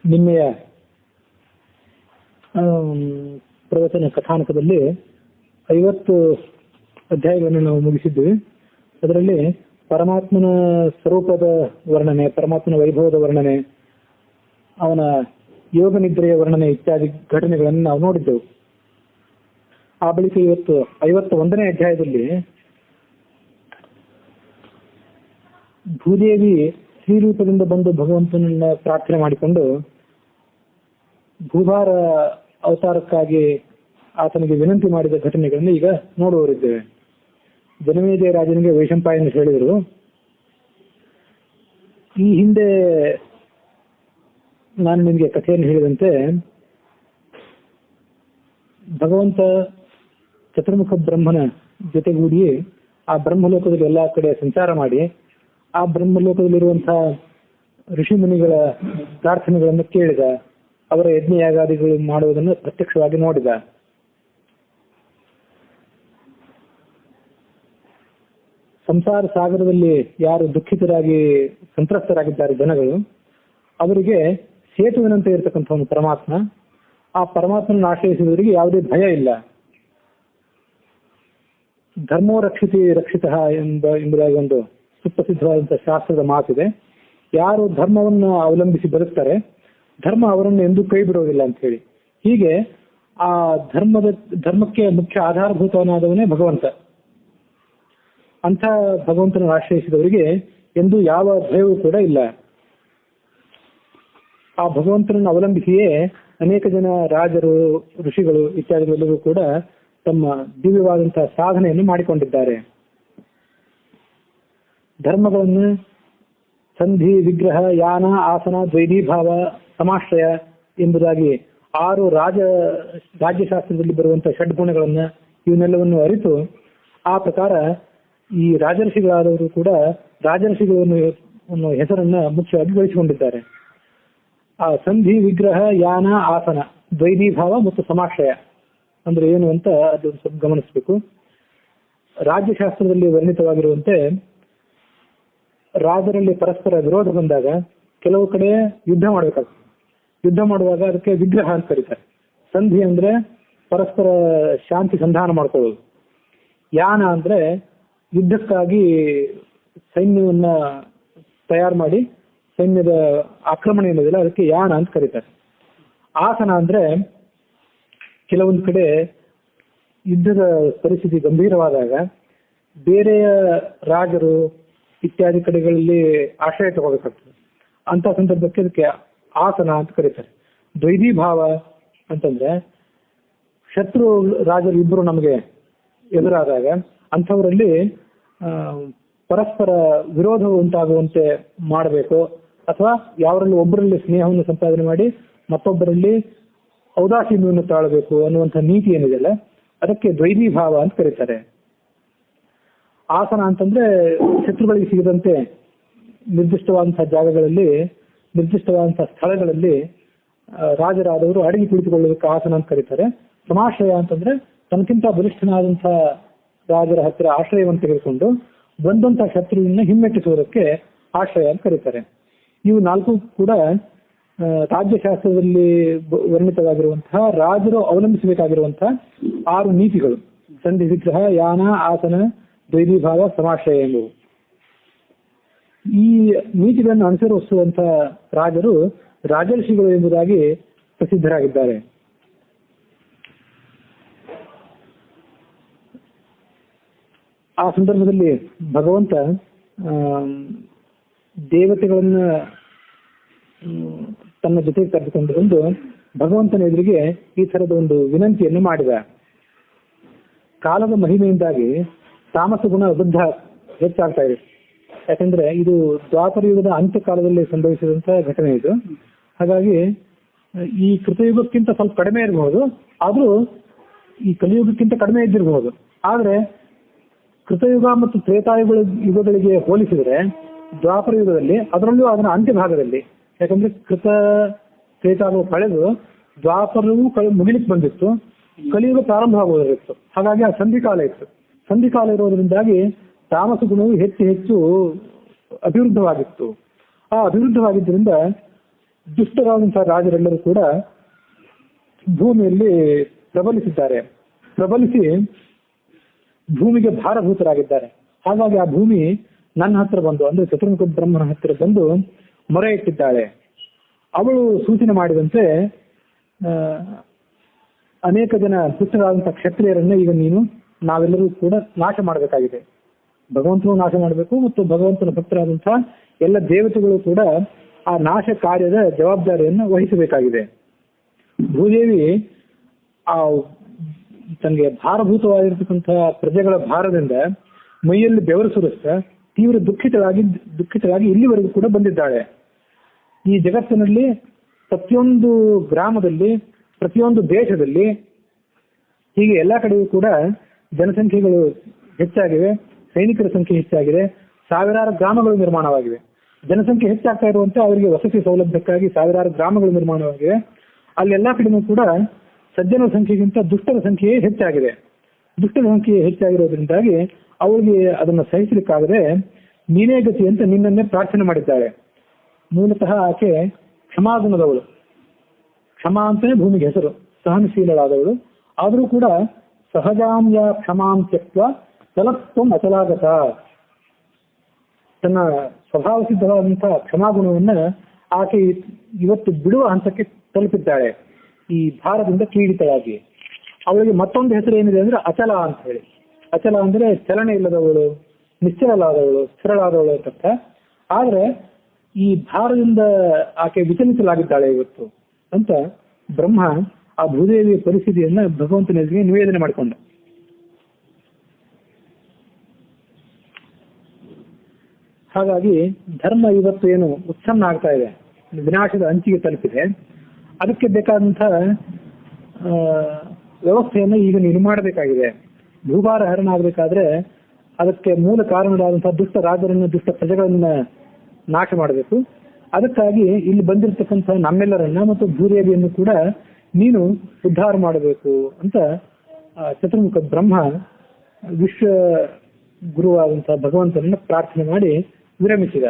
ನಿನ್ನೆಯ ಪ್ರವಚನ ಕಥಾನಕದಲ್ಲಿ 50 ಅಧ್ಯಾಯಗಳನ್ನು ನಾವು ಮುಗಿಸಿದ್ವಿ. ಅದರಲ್ಲಿ ಪರಮಾತ್ಮನ ಸ್ವರೂಪದ ವರ್ಣನೆ, ಪರಮಾತ್ಮನ ವೈಭವದ ವರ್ಣನೆ, ಅವನ ಯೋಗ ನಿದ್ರೆಯ ವರ್ಣನೆ ಇತ್ಯಾದಿ ಘಟನೆಗಳನ್ನು ನಾವು ನೋಡಿದ್ದೆವು. ಆ ಬಳಿಕ ಇವತ್ತು 51ನೇ ಅಧ್ಯಾಯದಲ್ಲಿ ಭೂದೇವಿ ಶ್ರೀರೂಪದಿಂದ ಬಂದು ಭಗವಂತನನ್ನ ಪ್ರಾರ್ಥನೆ ಮಾಡಿಕೊಂಡು ಭೂಭಾರ ಅವತಾರಕ್ಕಾಗಿ ಆತನಿಗೆ ವಿನಂತಿ ಮಾಡಿದ ಘಟನೆಗಳನ್ನು ಈಗ ನೋಡುವವರಿದ್ದೇವೆ. ಜನಮೇಜಯ ರಾಜನಿಗೆ ವೈಶಂಪಾಯನ ಹೇಳಿದರು, ಈ ಹಿಂದೆ ನಾನು ನಿಮಗೆ ಕಥೆಯನ್ನು ಹೇಳಿದಂತೆ ಭಗವಂತ ಚತುರ್ಮುಖ ಬ್ರಹ್ಮನ ಜೊತೆಗೂಡಿ ಆ ಬ್ರಹ್ಮಲೋಕದಲ್ಲಿ ಎಲ್ಲಾ ಕಡೆ ಸಂಚಾರ ಮಾಡಿ ಆ ಬ್ರಹ್ಮಲೋಕದಲ್ಲಿರುವಂತಹ ಋಷಿ ಮುನಿಗಳ ಪ್ರಾರ್ಥನೆಗಳನ್ನು ಕೇಳಿದ, ಅವರ ಯಜ್ಞಯಾಗಾದಿಗಳು ಮಾಡುವುದನ್ನು ಪ್ರತ್ಯಕ್ಷವಾಗಿ ನೋಡಿದ. ಸಂಸಾರ ಸಾಗರದಲ್ಲಿ ಯಾರು ದುಃಖಿತರಾಗಿ ಸಂತ್ರಸ್ತರಾಗಿದ್ದಾರೆ ಜನಗಳು, ಅವರಿಗೆ ಸೇತುವಿನಂತೆ ಇರತಕ್ಕಂಥವನು ಪರಮಾತ್ಮ. ಆ ಪರಮಾತ್ಮನ ಆಶ್ರಯಿಸಿದವರಿಗೆ ಯಾವುದೇ ಭಯ ಇಲ್ಲ. ಧರ್ಮೋ ರಕ್ಷಿತ ಎಂಬುದಾಗಿ ಒಂದು ಸುಪ್ರಸಿದ್ಧವಾದಂತಹ ಶಾಸ್ತ್ರದ ಮಾತಿದೆ. ಯಾರು ಧರ್ಮವನ್ನು ಅವಲಂಬಿಸಿ ಬದುಕ್ತಾರೆ, ಧರ್ಮ ಅವರನ್ನು ಎಂದೂ ಕೈ ಬಿಡುವುದಿಲ್ಲ ಅಂತ ಹೇಳಿ. ಹೀಗೆ ಆ ಧರ್ಮಕ್ಕೆ ಮುಖ್ಯ ಆಧಾರಭೂತವನಾದವನೇ ಭಗವಂತ. ಅಂಥ ಭಗವಂತನ ಆಶ್ರಯಿಸಿದವರಿಗೆ ಎಂದೂ ಯಾವ ಭಯವೂ ಕೂಡ ಇಲ್ಲ. ಆ ಭಗವಂತನನ್ನು ಅವಲಂಬಿಸಿಯೇ ಅನೇಕ ಜನ ರಾಜರು, ಋಷಿಗಳು ಇತ್ಯಾದಿಗಳೆಲ್ಲರೂ ಕೂಡ ತಮ್ಮ ದಿವ್ಯವಾದಂತಹ ಸಾಧನೆಯನ್ನು ಮಾಡಿಕೊಂಡಿದ್ದಾರೆ. ಧರ್ಮಗಳನ್ನು ಸಂಧಿ, ವಿಗ್ರಹ, ಯಾನ, ಆಸನ, ದ್ವೈಧೀಭಾವ, ಸಮಾಶ್ರಯ ಎಂಬುದಾಗಿ 6 ರಾಜ್ಯಶಾಸ್ತ್ರದಲ್ಲಿ ಬರುವಂತಹ ಷಡ್ಗುಣಗಳನ್ನ ಇವನ್ನೆಲ್ಲವನ್ನು ಅರಿತು ಆ ಪ್ರಕಾರ ಈ ರಾಜರ್ಷಿಗಳಾದವರು ಕೂಡ ರಾಜರ್ಷಿಗಳನ್ನು ಹೆಸರನ್ನ ಮುಖ್ಯವಾಗಿ ಗಳಿಸಿಕೊಂಡಿದ್ದಾರೆ. ಆ ಸಂಧಿ, ವಿಗ್ರಹ, ಯಾನ, ಆಸನ, ದ್ವೈಧೀಭಾವ ಮತ್ತು ಸಮಾಶ್ರಯ ಅಂದ್ರೆ ಏನು ಅಂತ ಅದು ಸ್ವಲ್ಪ ಗಮನಿಸಬೇಕು. ರಾಜ್ಯಶಾಸ್ತ್ರದಲ್ಲಿ ವರ್ಣಿತವಾಗಿರುವಂತೆ ರಾಜರಲ್ಲಿ ಪರಸ್ಪರ ವಿರೋಧ ಬಂದಾಗ ಕೆಲವು ಕಡೆ ಯುದ್ಧ ಮಾಡಬೇಕಾಗ್ತದೆ. ಯುದ್ಧ ಮಾಡುವಾಗ ಅದಕ್ಕೆ ವಿಗ್ರಹ ಅಂತ ಕರೀತಾರೆ. ಸಂಧಿ ಅಂದ್ರೆ ಪರಸ್ಪರ ಶಾಂತಿ ಸಂಧಾನ ಮಾಡ್ಕೊಳ್ಳೋದು. ಯಾನ ಅಂದ್ರೆ ಯುದ್ಧಕ್ಕಾಗಿ ಸೈನ್ಯವನ್ನ ತಯಾರು ಮಾಡಿ ಸೈನ್ಯದ ಆಕ್ರಮಣ ಏನಿದೆಯಲ್ಲ ಅದಕ್ಕೆ ಯಾನ ಅಂತ ಕರೀತಾರೆ. ಆಸನ ಅಂದ್ರೆ ಕೆಲವೊಂದು ಕಡೆ ಯುದ್ಧದ ಪರಿಸ್ಥಿತಿ ಗಂಭೀರವಾದಾಗ ಬೇರೆಯ ರಾಜರು ಇತ್ಯಾದಿ ಕಡೆಗಳಲ್ಲಿ ಆಶ್ರಯ ತಗೋಬೇಕಾಗ್ತದೆ. ಅಂತ ಸಂದರ್ಭಕ್ಕೆ ಅದಕ್ಕೆ ಆಸನ ಅಂತ ಕರೀತಾರೆ. ದ್ವೈಧೀಭಾವ ಅಂತಂದ್ರೆ ಶತ್ರು ರಾಜರು ಇಬ್ಬರು ನಮಗೆ ಎದುರಾದಾಗ ಅಂಥವರಲ್ಲಿ ಪರಸ್ಪರ ವಿರೋಧವು ಉಂಟಾಗುವಂತೆ ಮಾಡಬೇಕು, ಅಥವಾ ಯಾವರಲ್ಲಿ ಒಬ್ಬರಲ್ಲಿ ಸ್ನೇಹವನ್ನು ಸಂಪಾದನೆ ಮಾಡಿ ಮತ್ತೊಬ್ಬರಲ್ಲಿ ಔದಾಸೀನ್ಯವನ್ನು ತಾಳಬೇಕು ಅನ್ನುವಂಥ ನೀತಿ ಏನಿದೆಯಲ್ಲ ಅದಕ್ಕೆ ದ್ವೈಧೀಭಾವ ಅಂತ ಕರೀತಾರೆ. ಆಸನ ಅಂತಂದ್ರೆ ಶತ್ರುಗಳಿಗೆ ಸಿಗದಂತೆ ನಿರ್ದಿಷ್ಟವಾದಂತಹ ಜಾಗಗಳಲ್ಲಿ, ನಿರ್ದಿಷ್ಟವಾದಂತಹ ಸ್ಥಳಗಳಲ್ಲಿ ರಾಜರಾದವರು ಅಡಗಿ ಕುಳಿತುಕೊಳ್ಳೋದಕ್ಕೆ ಆಸನ ಅಂತ ಕರೀತಾರೆ. ಸಮಾಶ್ರಯ ಅಂತಂದ್ರೆ ತನಕ್ಕಿಂತ ಬಲಿಷ್ಠನಾದಂತಹ ರಾಜರ ಹತ್ತಿರ ಆಶ್ರಯವನ್ನು ತೆಗೆದುಕೊಂಡು ಬಂದಂತಹ ಶತ್ರುವಿನ ಹಿಮ್ಮೆಟ್ಟಿಸುವುದಕ್ಕೆ ಆಶ್ರಯ ಅಂತ ಕರೀತಾರೆ. ಇವು 4 ಕೂಡ ರಾಜ್ಯಶಾಸ್ತ್ರದಲ್ಲಿ ವರ್ಣಿತವಾಗಿರುವಂತಹ ರಾಜರು ಅವಲಂಬಿಸಬೇಕಾಗಿರುವಂತಹ 6 ನೀತಿಗಳು. ಸಂಧಿ, ವಿಗ್ರಹ, ಯಾನ, ಆಸನ, ದ್ವೈಧೀಭಾವ, ಸಮಾಶ್ರಯ ಎಂಬುವು. ಈ ನೀತಿಗಳನ್ನು ಅನುಸರಿಸುವಂತಹ ರಾಜರು ರಾಜರ್ಷಿಗಳು ಎಂಬುದಾಗಿ ಪ್ರಸಿದ್ಧರಾಗಿದ್ದಾರೆ. ಆ ಸಂದರ್ಭದಲ್ಲಿ ಭಗವಂತ ದೇವತೆಗಳನ್ನ ತನ್ನ ಜೊತೆಗೆ ಕರೆದುಕೊಂಡು ಬಂದು ಭಗವಂತನ ಎದುರಿಗೆ ಈ ತರದ ಒಂದು ವಿನಂತಿಯನ್ನು ಮಾಡಿದ. ಕಾಲದ ಮಹಿಮೆಯಿಂದಾಗಿ ತಾಮಸ ಗುಣ ವೃದ್ಧ ಹೆಚ್ಚಾಗ್ತಾ ಇದೆ. ಯಾಕಂದ್ರೆ ಇದು ದ್ವಾಪರ ಯುಗದ ಅಂತ್ಯಕಾಲದಲ್ಲಿ ಸಂಭವಿಸಿದಂತಹ ಘಟನೆ ಇದು. ಹಾಗಾಗಿ ಈ ಕೃತಯುಗಕ್ಕಿಂತ ಸ್ವಲ್ಪ ಕಡಿಮೆ ಇರಬಹುದು, ಆದ್ರೂ ಈ ಕಲಿಯುಗಕ್ಕಿಂತ ಕಡಿಮೆ ಇದ್ದಿರಬಹುದು. ಆದ್ರೆ ಕೃತಯುಗ ಮತ್ತು ಯುಗಗಳಿಗೆ ಹೋಲಿಸಿದರೆ ದ್ವಾಪರ ಯುಗದಲ್ಲಿ, ಅದರಲ್ಲೂ ಅದರ ಅಂತ್ಯ ಭಾಗದಲ್ಲಿ, ಯಾಕಂದ್ರೆ ತ್ರೇತಾಯುಗ ಕಳೆದು ದ್ವಾಪರವು ಮುಗಿಲಿಕ್ಕೆ ಬಂದಿತ್ತು, ಕಲಿಯುಗ ಪ್ರಾರಂಭ ಆಗುವುದಿತ್ತು. ಹಾಗಾಗಿ ಆ ಸಂಧಿಕಾಲ ಇತ್ತು. ಸಂಧಿಕಾಲ ಇರೋದ್ರಿಂದಾಗಿ ತಾಮಸ ಗುಣವು ಹೆಚ್ಚು ಹೆಚ್ಚು ಅಭಿವೃದ್ಧವಾಗಿತ್ತು. ಆ ಅಭಿವೃದ್ಧವಾಗಿದ್ದರಿಂದ ದುಷ್ಟರಾದಂತಹ ರಾಜರೆಲ್ಲರೂ ಕೂಡ ಭೂಮಿಯಲ್ಲಿ ಪ್ರಬಲಿಸಿದ್ದಾರೆ. ಪ್ರಬಲಿಸಿ ಭೂಮಿಗೆ ಭಾರಭೂತರಾಗಿದ್ದಾರೆ. ಹಾಗಾಗಿ ಆ ಭೂಮಿ ನನ್ನ ಹತ್ರ ಬಂದು, ಅಂದ್ರೆ ಚತುರ್ಮುಖ ಬ್ರಹ್ಮನ ಹತ್ತಿರ ಬಂದು ಮೊರೆ ಇಟ್ಟಿದ್ದಾಳೆ. ಅವಳು ಸೂಚನೆ ಮಾಡಿದಂತೆ ಅನೇಕ ಜನ ದುಷ್ಟರಾದಂತಹ ಕ್ಷತ್ರಿಯರನ್ನ ಈಗ ನಾವೆಲ್ಲರೂ ಕೂಡ ನಾಶ ಮಾಡಬೇಕಾಗಿದೆ. ಭಗವಂತನು ನಾಶ ಮಾಡಬೇಕು ಮತ್ತು ಭಗವಂತನ ಭಕ್ತರಾದಂತಹ ಎಲ್ಲ ದೇವತೆಗಳು ಕೂಡ ಆ ನಾಶ ಕಾರ್ಯದ ಜವಾಬ್ದಾರಿಯನ್ನು ವಹಿಸಬೇಕಾಗಿದೆ. ಭೂದೇವಿ ಆ ತನಗೆ ಭಾರಭೂತವಾಗಿರ್ತಕ್ಕಂತಹ ಪ್ರಜೆಗಳ ಭಾರದಿಂದ ಮೈಯಲ್ಲಿ ಬೆವರು ಸುರಿಸ್ತಾ ತೀವ್ರ ದುಃಖಿತರಾಗಿ ಇಲ್ಲಿವರೆಗೂ ಕೂಡ ಬಂದಿದ್ದಾಳೆ. ಈ ಜಗತ್ತಿನಲ್ಲಿ ಪ್ರತಿಯೊಂದು ಗ್ರಾಮದಲ್ಲಿ, ಪ್ರತಿಯೊಂದು ದೇಶದಲ್ಲಿ, ಹೀಗೆ ಎಲ್ಲಾ ಕಡೆಯೂ ಕೂಡ ಜನಸಂಖ್ಯೆಗಳು ಹೆಚ್ಚಾಗಿವೆ, ಸೈನಿಕರ ಸಂಖ್ಯೆ ಹೆಚ್ಚಾಗಿದೆ, ಸಾವಿರಾರು ಗ್ರಾಮಗಳು ನಿರ್ಮಾಣವಾಗಿವೆ. ಜನಸಂಖ್ಯೆ ಹೆಚ್ಚಾಗ್ತಾ ಇರುವಂತೆ ಅವರಿಗೆ ವಸತಿ ಸೌಲಭ್ಯಕ್ಕಾಗಿ ಸಾವಿರಾರು ಗ್ರಾಮಗಳು ನಿರ್ಮಾಣವಾಗಿವೆ. ಅಲ್ಲೆಲ್ಲಾ ಕಡೆಯೂ ಕೂಡ ಸಜ್ಜನರ ಸಂಖ್ಯೆಗಿಂತ ದುಷ್ಟರ ಸಂಖ್ಯೆ ಹೆಚ್ಚಾಗಿದೆ. ದುಷ್ಟರ ಸಂಖ್ಯೆ ಹೆಚ್ಚಾಗಿರೋದ್ರಿಂದಾಗಿ ಅವಳಿಗೆ ಅದನ್ನು ಸಹಿಸಲಿಕ್ಕಾಗದೆ ನೀನೇ ಗತಿ ಅಂತ ನಿನ್ನನ್ನೇ ಪ್ರಾರ್ಥನೆ ಮಾಡಿದ್ದಾಳೆ. ಮೂಲತಃ ಆಕೆ ಕ್ಷಮಾಗುಣದವಳು. ಕ್ಷಮಾ ಅಂತಲೇ ಭೂಮಿಗೆ ಹೆಸರು. ಸಹನಶೀಲಳಾದವಳು. ಆದರೂ ಕೂಡ ಸಹಜಾಮ್ಯ ಕ್ಷಮಾಂ ತ್ಯಕ್ತ್ವ ಚಲತ್ವಂ ಅಚಲಾಗತ. ತನ್ನ ಸ್ವಭಾವ ಸಿದ್ಧವಾದಂತಹ ಕ್ಷಮಾಗುಣವನ್ನ ಆಕೆ ಇವತ್ತು ಬಿಡುವ ಹಂತಕ್ಕೆ ತಲುಪಿದ್ದಾಳೆ, ಈ ಭಾರದಿಂದ ಪೀಡಿತರಾಗಿ. ಅವಳಿಗೆ ಮತ್ತೊಂದು ಹೆಸರು ಏನಿದೆ ಅಂದ್ರೆ ಅಚಲ ಅಂತ ಹೇಳಿ. ಅಚಲ ಅಂದ್ರೆ ಚಲನೆ ಇಲ್ಲದವಳು, ನಿಶ್ಚಲಳಾದವಳು, ಸ್ಥಿರಳಾದವಳು ಅಂತ. ಆದ್ರೆ ಈ ಭಾರದಿಂದ ಆಕೆ ವಿಚಲಿತಲಾಗಿದ್ದಾಳೆ ಇವತ್ತು ಅಂತ ಬ್ರಹ್ಮ ಆ ಭೂದೇವಿಯ ಪರಿಸ್ಥಿತಿಯನ್ನ ಭಗವಂತನ ಎದುರಿಗೆ ನಿವೇದನೆ ಮಾಡಿಕೊಂಡ. ಹಾಗಾಗಿ ಧರ್ಮ ಇವತ್ತು ಏನು ಉತ್ಸನ್ನ ಆಗ್ತಾ ಇದೆ, ವಿನಾಶದ ಅಂಚಿಗೆ ತಲುಪಿದೆ. ಅದಕ್ಕೆ ಬೇಕಾದಂತಹ ವ್ಯವಸ್ಥೆಯನ್ನು ಈಗ ನೀನು ಮಾಡಬೇಕಾಗಿದೆ. ಭೂಭಾರ ಹರಣ ಆಗಬೇಕಾದ್ರೆ ಅದಕ್ಕೆ ಮೂಲ ಕಾರಣರಾದಂತಹ ದುಷ್ಟ ರಾಜರನ್ನ, ದುಷ್ಟ ಪ್ರಜೆಗಳನ್ನ ನಾಶ ಮಾಡಬೇಕು. ಅದಕ್ಕಾಗಿ ಇಲ್ಲಿ ಬಂದಿರತಕ್ಕಂತಹ ನಮ್ಮೆಲ್ಲರನ್ನ ಮತ್ತು ಭೂದೇವಿಯನ್ನು ಕೂಡ ನೀನು ಉದ್ಧಾರ ಮಾಡಬೇಕು ಅಂತ ಚತುರ್ಮುಖ ಬ್ರಹ್ಮ ವಿಶ್ವ ಗುರುವಾದಂತಹ ಭಗವಂತನನ್ನ ಪ್ರಾರ್ಥನೆ ಮಾಡಿ ವಿರಮಿಸಿದ.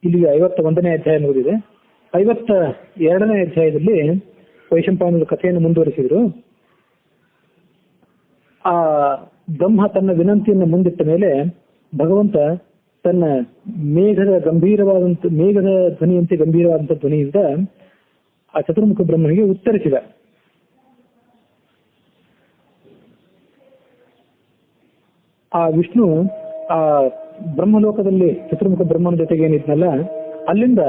ಇಲ್ಲಿಗೆ 51ನೇ ಅಧ್ಯಾಯ ಮುಗಿದಿದೆ. 52ನೇ ಅಧ್ಯಾಯದಲ್ಲಿ ವೈಶಂಪಾಯನದ ಕಥೆಯನ್ನು ಮುಂದುವರಿಸಿದ್ರು. ಆ ಬ್ರಹ್ಮ ತನ್ನ ವಿನಂತಿಯನ್ನು ಮುಂದಿಟ್ಟ ಮೇಲೆ ಭಗವಂತ ತನ್ನ ಮೇಘದ ಧ್ವನಿಯಂತೆ ಗಂಭೀರವಾದಂತಹ ಧ್ವನಿಯಿಂದ ಆ ಚತುರ್ಮುಖ ಬ್ರಹ್ಮನಿಗೆ ಉತ್ತರಿಸಿದ. ಆ ವಿಷ್ಣು ಆ ಬ್ರಹ್ಮಲೋಕದಲ್ಲಿ ಚತುರ್ಮುಖ ಬ್ರಹ್ಮನ ಜೊತೆಗೆ ಏನಿದ್ನಲ್ಲ, ಅಲ್ಲಿಂದ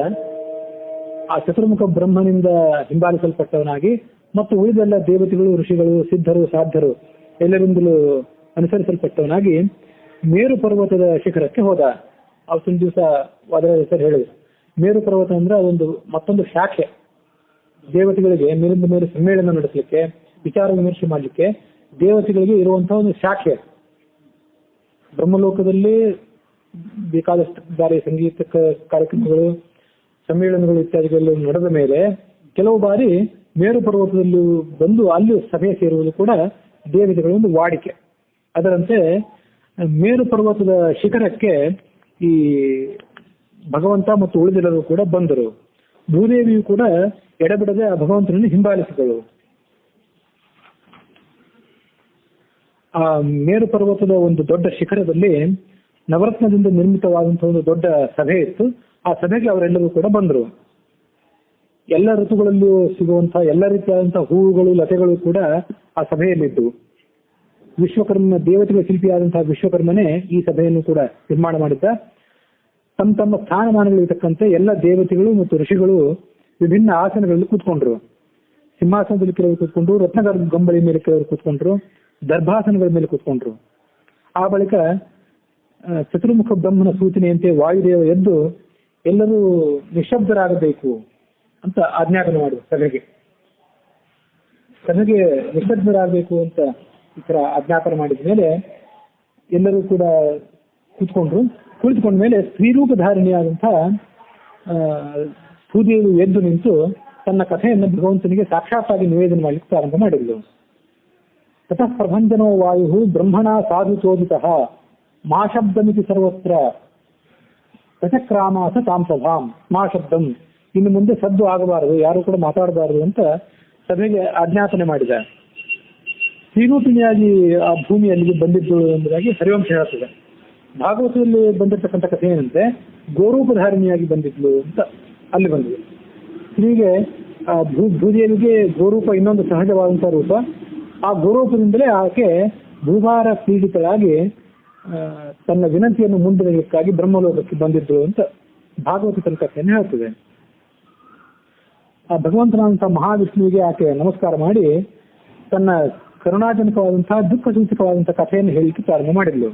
ಆ ಚತುರ್ಮುಖ ಬ್ರಹ್ಮನಿಂದ ಹಿಂಬಾಲಿಸಲ್ಪಟ್ಟವನಾಗಿ ಮತ್ತು ಉಳಿದೆಲ್ಲ ದೇವತೆಗಳು, ಋಷಿಗಳು, ಸಿದ್ಧರು, ಸಾಧ್ಯರು ಎಲ್ಲರಿಂದಲೂ ಅನುಸರಿಸಲ್ಪಟ್ಟವನಾಗಿ ಮೇರು ಪರ್ವತದ ಶಿಖರಕ್ಕೆ ಹೋದ. ಅವತ್ತೊಂದು ದಿವಸ ಅದರ ಹೆಸರು ಹೇಳಿದ್ರು. ಮೇರು ಪರ್ವತ ಅಂದ್ರೆ ಅದೊಂದು ಮತ್ತೊಂದು ಶಾಖೆ. ದೇವತೆಗಳಿಗೆ ಮೇಲಿಂದ ಮೇಲೆ ಸಮ್ಮೇಳನ ನಡೆಸಲಿಕ್ಕೆ, ವಿಚಾರ ವಿಮರ್ಶೆ ಮಾಡಲಿಕ್ಕೆ ದೇವತೆಗಳಿಗೆ ಇರುವಂತಹ ಒಂದು ಶಾಖೆ. ಬ್ರಹ್ಮಲೋಕದಲ್ಲಿ ಬೇಕಾದಷ್ಟು ಬಾರಿ ಸಂಗೀತ ಕಾರ್ಯಕ್ರಮಗಳು, ಸಮ್ಮೇಳನಗಳು ಇತ್ಯಾದಿಗಳು ನಡೆದ ಮೇಲೆ ಕೆಲವು ಬಾರಿ ಮೇರು ಪರ್ವತದಲ್ಲಿ ಬಂದು ಅಲ್ಲಿ ಸಭೆ ಸೇರುವುದು ಕೂಡ ದೇವತೆಗಳ ಒಂದು ವಾಡಿಕೆ. ಅದರಂತೆ ಮೇರು ಪರ್ವತದ ಶಿಖರಕ್ಕೆ ಈ ಭಗವಂತ ಮತ್ತು ಉಳಿದೆಲ್ಲರೂ ಕೂಡ ಬಂದರು. ಭೂದೇವಿಯು ಕೂಡ ಎಡಬಿಡದೆ ಆ ಭಗವಂತನನ್ನು ಹಿಂಬಾಲಿಸಿದಳು. ಆ ಮೇರು ಪರ್ವತದ ಒಂದು ದೊಡ್ಡ ಶಿಖರದಲ್ಲಿ ನವರತ್ನದಿಂದ ನಿರ್ಮಿತವಾದಂತಹ ಒಂದು ದೊಡ್ಡ ಸಭೆ ಇತ್ತು. ಆ ಸಭೆಗೆ ಅವರೆಲ್ಲರೂ ಕೂಡ ಬಂದರು. ಎಲ್ಲ ಋತುಗಳಲ್ಲಿಯೂ ಸಿಗುವಂತಹ ಎಲ್ಲ ರೀತಿಯಾದಂತಹ ಹೂವುಗಳು, ಲತೆಗಳು ಕೂಡ ಆ ಸಭೆಯಲ್ಲಿದ್ದು, ವಿಶ್ವಕರ್ಮ ದೇವತೆಗಳ ಶಿಲ್ಪಿಯಾದಂತಹ ವಿಶ್ವಕರ್ಮನೇ ಈ ಸಭೆಯನ್ನು ಕೂಡ ನಿರ್ಮಾಣ ಮಾಡಿದ್ದ. ತಮ್ಮ ತಮ್ಮ ಸ್ಥಾನಮಾನಗಳಿರ್ತಕ್ಕಂತೆ ಎಲ್ಲ ದೇವತೆಗಳು ಮತ್ತು ಋಷಿಗಳು ವಿಭಿನ್ನ ಆಸನಗಳಲ್ಲಿ ಕೂತ್ಕೊಂಡ್ರು. ಸಿಂಹಾಸನದಲ್ಲಿ ಕೆಲವರು ಕೂತ್ಕೊಂಡ್ರು, ರತ್ನಗಂಬಳಿ ಮೇಲೆ ಕೆಲವರು ಕೂತ್ಕೊಂಡ್ರು, ದರ್ಭಾಸನಗಳ ಮೇಲೆ ಕೂತ್ಕೊಂಡ್ರು. ಆ ಬಳಿಕ ಚತುರ್ಮುಖ ಬ್ರಹ್ಮನ ಸೂಚನೆಯಂತೆ ವಾಯುದೇವ ಎದ್ದು ಎಲ್ಲರೂ ನಿಶಬ್ದರಾಗಬೇಕು ಅಂತ ಆಜ್ಞಾಪನೆ ಮಾಡಿದ್ರು. ಸಭೆಗೆ ನಿಶಬ್ದರಾಗಬೇಕು ಅಂತ ಈ ತರ ಆಜ್ಞಾಪನೆ ಮಾಡಿದ ಮೇಲೆ ಎಲ್ಲರೂ ಕೂಡ ಕುಳಿತುಕೊಂಡ ಮೇಲೆ ಸ್ತ್ರೀರೂಪಧಾರಿಣಿಯಾದಂತಹ ಭೂದೇವಿ ಎದ್ದು ನಿಂತು ತನ್ನ ಕಥೆಯನ್ನು ಭಗವಂತನಿಗೆ ಸಾಕ್ಷಾತ್ತಾಗಿ ನಿವೇದನೆ ಮಾಡಲಿಕ್ಕೆ ಪ್ರಾರಂಭ ಮಾಡಿದ್ಲು. ತತಃ ಪ್ರಭಂಜನೋ ವಾಯು ಬ್ರಹ್ಮಣ ಸಾಧು ಚೋದಿತಃ ಮಾಶಬ್ದಮಿತಿ ಸರ್ವತ್ರ ಪ್ರಚಕ್ರಾಮಾಸ ತಾಂಸಭಾಂ ಮಾ ಶಬ್ದಂ, ಇನ್ನು ಮುಂದೆ ಸದ್ದು ಆಗಬಾರದು, ಯಾರು ಕೂಡ ಮಾತಾಡಬಾರದು ಅಂತ ಸಭೆಗೆ ಆಜ್ಞಾಪನೆ ಮಾಡಿದ. ಶ್ರೀರೂಪಿಣಿಯಾಗಿ ಆ ಭೂಮಿ ಅಲ್ಲಿಗೆ ಬಂದಿದ್ದು ಎಂಬುದಾಗಿ ಹರಿವಂಶ ಹೇಳ್ತದೆ. ಭಾಗವತದಲ್ಲಿ ಬಂದಿರತಕ್ಕಂಥ ಕಥೆ ಏನಂತೆ, ಗೋರೂಪಧಾರಿಣಿಯಾಗಿ ಬಂದಿದ್ಲು ಅಂತ ಅಲ್ಲಿ ಬಂದಿದೆ. ಹೀಗೆ ಭೂದೇವಿಗೆ ಗೋರೂಪ ಇನ್ನೊಂದು ಸಹಜವಾದಂತಹ ರೂಪ. ಆ ಗೋರೂಪದಿಂದಲೇ ಆಕೆ ಭೂಭಾರ ಪೀಡಿತಳಾಗಿ ತನ್ನ ವಿನಂತಿಯನ್ನು ಮುಂದಿಡಲಿಕ್ಕಾಗಿ ಬ್ರಹ್ಮಲೋಕಕ್ಕೆ ಬಂದಿದ್ರು ಅಂತ ಭಾಗವತ ಕಥೆಯನ್ನು ಹೇಳ್ತದೆ. ಆ ಭಗವಂತನಾದಂತಹ ಮಹಾವಿಷ್ಣುವಿಗೆ ಆಕೆ ನಮಸ್ಕಾರ ಮಾಡಿ ತನ್ನ ಕರುಣಾಜನಕವಾದಂತಹ ದುಃಖ ಸೂಚಕವಾದಂತಹ ಕಥೆಯನ್ನು ಹೇಳಲಿಕ್ಕೆ ಪ್ರಾರಂಭ ಮಾಡಿದ್ಲು.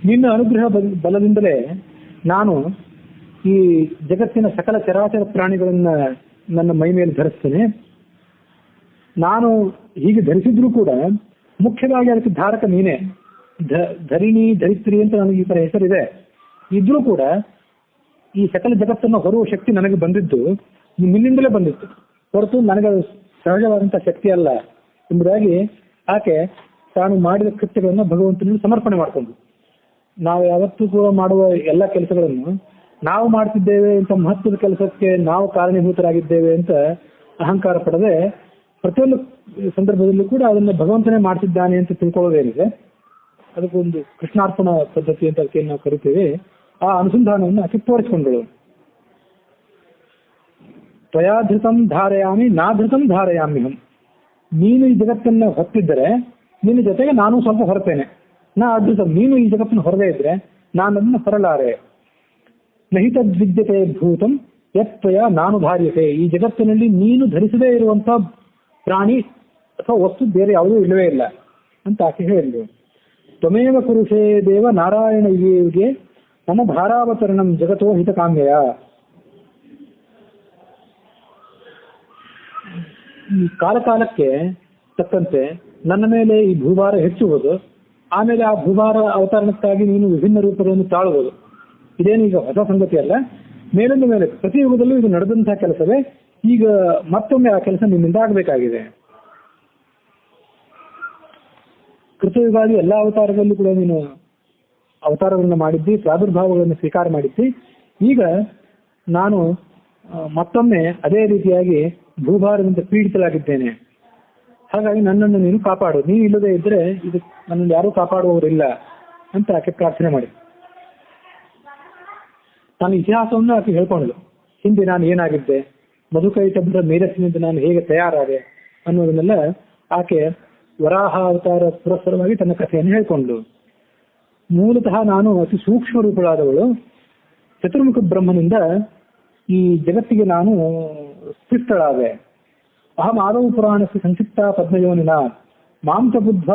ನಿನ್ನ ಅನುಗ್ರಹ ಬಲದಿಂದಲೇ ನಾನು ಈ ಜಗತ್ತಿನ ಸಕಲ ಚರಾಚರ ಪ್ರಾಣಿಗಳನ್ನ ನನ್ನ ಮೈ ಮೇಲೆ ಧರಿಸ್ತೇನೆ. ನಾನು ಹೀಗೆ ಧರಿಸಿದ್ರು ಕೂಡ ಮುಖ್ಯವಾಗಿ ಅದಕ್ಕೆ ಧಾರಕ ನೀನೇ. ಧರಿಣಿ ಧರಿತ್ರಿ ಅಂತ ನನಗೆ ಈ ತರ ಹೆಸರಿದೆ. ಇದ್ರೂ ಕೂಡ ಈ ಸಕಲ ಜಗತ್ತನ್ನು ಹೊರುವ ಶಕ್ತಿ ನನಗೆ ಬಂದಿದ್ದು ನಿನ್ನಿಂದಲೇ ಬಂದಿತ್ತು, ಹೊರತು ನನಗೆ ಸಹಜವಾದಂತಹ ಶಕ್ತಿ ಅಲ್ಲ ಎಂಬುದಾಗಿ ಆಕೆ ತಾನು ಮಾಡಿದ ಕೃತ್ಯಗಳನ್ನು ಭಗವಂತನಲ್ಲಿ ಸಮರ್ಪಣೆ ಮಾಡಿಕೊಂಡು, ನಾವು ಯಾವತ್ತೂ ಕೂಡ ಮಾಡುವ ಎಲ್ಲ ಕೆಲಸಗಳನ್ನು ನಾವು ಮಾಡ್ತಿದ್ದೇವೆ ಅಂತ ಮಹತ್ವದ ಕೆಲಸಕ್ಕೆ ನಾವು ಕಾರಣೀಭೂತರಾಗಿದ್ದೇವೆ ಅಂತ ಅಹಂಕಾರ ಪಡದೆ ಪ್ರತಿಯೊಂದು ಸಂದರ್ಭದಲ್ಲೂ ಕೂಡ ಅದನ್ನು ಭಗವಂತನೇ ಮಾಡ್ತಿದ್ದಾನೆ ಅಂತ ತಿಳ್ಕೊಳ್ಳೋದೇನಿದೆ, ಅದಕ್ಕೊಂದು ಕೃಷ್ಣಾರ್ಪಣ ಪದ್ಧತಿ ಅಂತ ಅದಕ್ಕೆ ನಾವು ಕರಿತೀವಿ. ಆ ಅನುಸಂಧಾನವನ್ನು ಆಕೆ ತೋರಿಸಿಕೊಂಡಳು. ತ್ವಯಾಧೃತಂ ಧಾರಯಾಮಿ ನಾಧೃತಂ ಧಾರಯಾಮ್ಯಹಂ. ನೀನು ಈ ಜಗತ್ತನ್ನು ಹೊತ್ತಿದ್ದರೆ ನಿನ್ನ ಜೊತೆಗೆ ನಾನು ಸ್ವಲ್ಪ ಹೊರತೇನೆ. ನಾ ಅಧೃತಂ, ನೀನು ಈ ಜಗತ್ತನ್ನು ಹೊರದೇ ಇದ್ರೆ ನಾನು ಅದನ್ನು ಹೊರಲಾರೆ. ನಹಿತದ್ವಿದ್ಯತೆ ಭೂತಂ ಯತ್ವಯ ನಾನು ಧಾರ್ಯತೆ. ಈ ಜಗತ್ತಿನಲ್ಲಿ ನೀನು ಧರಿಸದೇ ಇರುವಂತಹ ಪ್ರಾಣಿ ಅಥವಾ ವಸ್ತು ಬೇರೆ ಯಾವುದೂ ಇಲ್ಲವೇ ಇಲ್ಲ ಅಂತ ಆಕೆ ಹೇಳಿದ್ರು. ತ್ವಮೇವ ಕುರುಷೇ ದೇವ ನಾರಾಯಣ ಯುಗೆ ಮಮ ಭಾರಾವತರಣಂ ಜಗತೋ ಹಿತಕಾಮ್ಯಯ. ಈ ಕಾಲಕಾಲಕ್ಕೆ ತಕ್ಕಂತೆ ನನ್ನ ಮೇಲೆ ಈ ಭೂಭಾರ ಹೆಚ್ಚುವುದು, ಆಮೇಲೆ ಆ ಭೂಭಾರ ಅವತರಣಕ್ಕಾಗಿ ನೀನು ವಿಭಿನ್ನ ರೂಪಗಳನ್ನು ತಾಳುವುದು, ಇದೇನು ಈಗ ಹೊಸ ಸಂಗತಿ ಅಲ್ಲ. ಮೇಲಿಂದ ಮೇಲೆ ಪ್ರತಿ ಯುಗದಲ್ಲೂ ಇದು ನಡೆದಂತಹ ಕೆಲಸವೇ. ಈಗ ಮತ್ತೊಮ್ಮೆ ಆ ಕೆಲಸ ನಿಮ್ಮಿಂದ ಆಗಬೇಕಾಗಿದೆ. ಕೃತಯುಗಾದಿ ಎಲ್ಲ ಅವತಾರದಲ್ಲೂ ಕೂಡ ನೀನು ಅವತಾರಗಳನ್ನು ಮಾಡಿದ್ದಿ, ಪ್ರಾದುರ್ಭಾವಗಳನ್ನು ಸ್ವೀಕಾರ ಮಾಡಿದ್ದಿ. ಈಗ ನಾನು ಮತ್ತೊಮ್ಮೆ ಅದೇ ರೀತಿಯಾಗಿ ಭೂಭಾರದಿಂದ ಪೀಡಿತರಾಗಿದ್ದೇನೆ. ಹಾಗಾಗಿ ನನ್ನನ್ನು ನೀನು ಕಾಪಾಡು. ನೀನು ಇಲ್ಲದೆ ಇದ್ರೆ ಇದು ನನ್ನನ್ನು ಯಾರೂ ಕಾಪಾಡುವವರಿಲ್ಲ ಅಂತ ಆಕೆ ಪ್ರಾರ್ಥನೆ ಮಾಡಿ ತನ್ನ ಇತಿಹಾಸವನ್ನು ಆಕೆ ಹೇಳ್ಕೊಂಡ್ಳು. ಹಿಂದೆ ನಾನು ಏನಾಗಿದ್ದೆ, ಮಧುಕೈಟಭ್ರ ಮೇಧಸ್ಸಿನಿಂದ ನಾನು ಹೇಗೆ ತಯಾರಾದೆ ಅನ್ನೋದನ್ನೆಲ್ಲ ಆಕೆ ವರಾಹ ಅವತಾರ ಪುರಸ್ಸರವಾಗಿ ತನ್ನ ಕಥೆಯನ್ನು ಹೇಳ್ಕೊಂಡ್ಳು. ಮೂಲತಃ ನಾನು ಅತಿ ಸೂಕ್ಷ್ಮ ರೂಪಳಾದವಳು. ಚತುರ್ಮುಖ ಬ್ರಹ್ಮನಿಂದ ಈ ಜಗತ್ತಿಗೆ ನಾನು ಸೃಷ್ಟಳಾದೆ. ಅಹಂ ಆದೌ ಪುರಾಣಸ್ಯ ಸಂಕ್ಷಿಪ್ತ ಪದ್ಮಯೋನಿನ ಮಾಂಸ ಬುದ್ಧ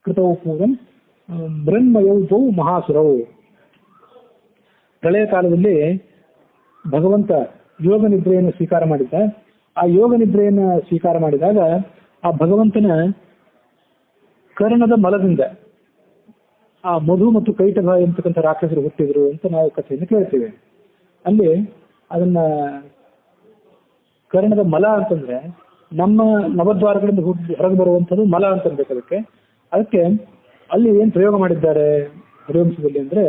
ಕೃತೌ ಪೂರ್ವಂ ಮೃನ್ಮಯೌ ಮಹಾಸುರವು. ಪ್ರಳಯ ಕಾಲದಲ್ಲಿ ಭಗವಂತ ಯೋಗ ನಿದ್ರೆಯನ್ನು ಸ್ವೀಕಾರ ಮಾಡಿದ್ದ. ಆ ಯೋಗ ನಿದ್ರೆಯನ್ನು ಸ್ವೀಕಾರ ಮಾಡಿದಾಗ ಆ ಭಗವಂತನ ಕರ್ಣದ ಮಲದಿಂದ ಆ ಮಧು ಮತ್ತು ಕೈಟಭ ಎಂತಕ್ಕಂಥ ರಾಕ್ಷಸರು ಹುಟ್ಟಿದ್ರು ಅಂತ ನಾವು ಕಥೆಯನ್ನು ಕೇಳ್ತೇವೆ. ಅಲ್ಲಿ ಅದನ್ನ ಕರ್ಣದ ಮಲ ಅಂತಂದ್ರೆ ನಮ್ಮ ನವದ್ವಾರಗಳಿಂದ ಹೊರಗೆ ಬರುವಂಥದ್ದು ಮಲ ಅಂತ ಅನ್ಬೇಕು. ಅದಕ್ಕೆ ಅಲ್ಲಿ ಏನ್ ಪ್ರಯೋಗ ಮಾಡಿದ್ದಾರೆ ಹರಿವಂಶದಲ್ಲಿ ಅಂದ್ರೆ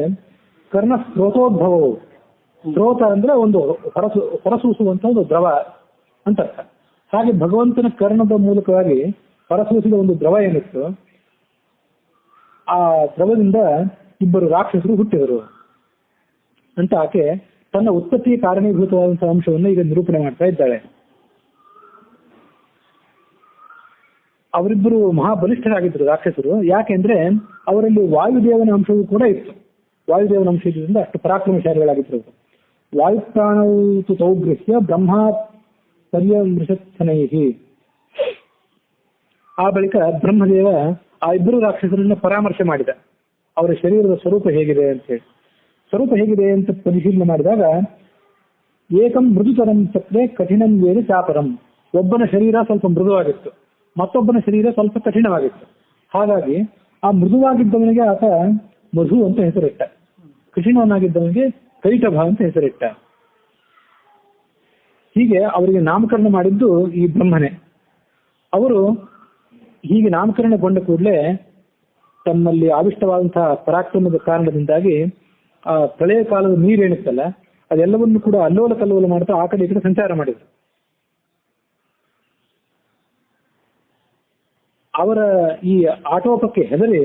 ಕರ್ಣ ಸ್ರೋತೋದ್ಭವವು. ಸ್ರೋತ ಅಂದ್ರೆ ಒಂದು ಹೊರಸೂಸುವಂತ ಒಂದು ದ್ರವ ಅಂತ ಅರ್ಥ. ಹಾಗೆ ಭಗವಂತನ ಕರ್ಣದ ಮೂಲಕವಾಗಿ ಹೊರಸೂಸಿದ ಒಂದು ದ್ರವ ಏನಿತ್ತು, ಆ ದ್ರವದಿಂದ ಇಬ್ಬರು ರಾಕ್ಷಸರು ಹುಟ್ಟಿದರು ಅಂತ ಆಕೆ ತನ್ನ ಉತ್ಪತ್ತಿಗೆ ಕಾರಣೀಭೂತವಾದಂತಹ ಅಂಶವನ್ನು ಈಗ ನಿರೂಪಣೆ ಮಾಡ್ತಾ ಇದ್ದಾಳೆ. ಅವರಿಬ್ಬರು ಮಹಾಬಲಿಷ್ಠರಾಗಿದ್ದರು ರಾಕ್ಷಸರು. ಯಾಕೆಂದ್ರೆ ಅವರಲ್ಲಿ ವಾಯುದೇವನ ಅಂಶವೂ ಕೂಡ ಇತ್ತು. ವಾಯುದೇವನ ಅಂಶ ಇದ್ರಿಂದ ಅಷ್ಟು ಪರಾಕ್ರಮಶಾಲಿಗಳಾಗಿದ್ದರು. ವಾಯುಪ್ರಾಣೌ ತು ತೌಗೃಹ್ಯ ಬ್ರಹ್ಮ ಪರ್ಯವೃಷತ್ಸನೈಹಿ. ಆ ಬಳಿಕ ಬ್ರಹ್ಮದೇವ ಆ ಇಬ್ಬರು ರಾಕ್ಷಸರನ್ನ ಪರಾಮರ್ಶೆ ಮಾಡಿದ. ಅವರ ಶರೀರದ ಸ್ವರೂಪ ಹೇಗಿದೆ ಅಂತ ಹೇಳಿ. ಸ್ವರೂಪ ಹೇಗಿದೆ ಅಂತ ಪರಿಶೀಲನೆ ಮಾಡಿದಾಗ ಏಕಂ ಮೃದುತರಂ ಸತ್ರೆ ಕಠಿಣಂ ವೇದ ಚಾಪರಂ. ಒಬ್ಬನ ಶರೀರ ಸ್ವಲ್ಪ ಮೃದುವಾಗಿತ್ತು, ಮತ್ತೊಬ್ಬನ ಶರೀರ ಸ್ವಲ್ಪ ಕಠಿಣವಾಗಿತ್ತು. ಹಾಗಾಗಿ ಆ ಮೃದುವಾಗಿದ್ದವನಿಗೆ ಆತ ಮಧು ಅಂತ ಹೆಸರಿಟ್ಟ, ಕಠಿಣವನ್ನಾಗಿದ್ದವನಿಗೆ ಕೈಟಭ ಅಂತ ಹೆಸರಿಟ್ಟ. ಹೀಗೆ ಅವರಿಗೆ ನಾಮಕರಣ ಮಾಡಿದ್ದು ಈ ಬ್ರಹ್ಮನೇ. ಅವರು ಹೀಗೆ ನಾಮಕರಣಗೊಂಡ ಕೂಡಲೇ ತಮ್ಮಲ್ಲಿ ಆವಿಷ್ಟವಾದಂತಹ ಪರಾಕ್ರಮದ ಕಾರಣದಿಂದಾಗಿ ಆ ಪ್ರಳಯ ಕಾಲದ ನೀರೇನಿತ್ತಲ್ಲ ಅದೆಲ್ಲವನ್ನು ಕೂಡ ಅಲ್ಲೋಲ ಕಲ್ಲೋಲ ಮಾಡ್ತಾ ಆ ಕಡೆ ಈ ಕಡೆ ಸಂಚಾರ ಮಾಡಿದ್ರು. ಅವರ ಈ ಆಟೋಪಕ್ಕೆ ಹೆದರಿ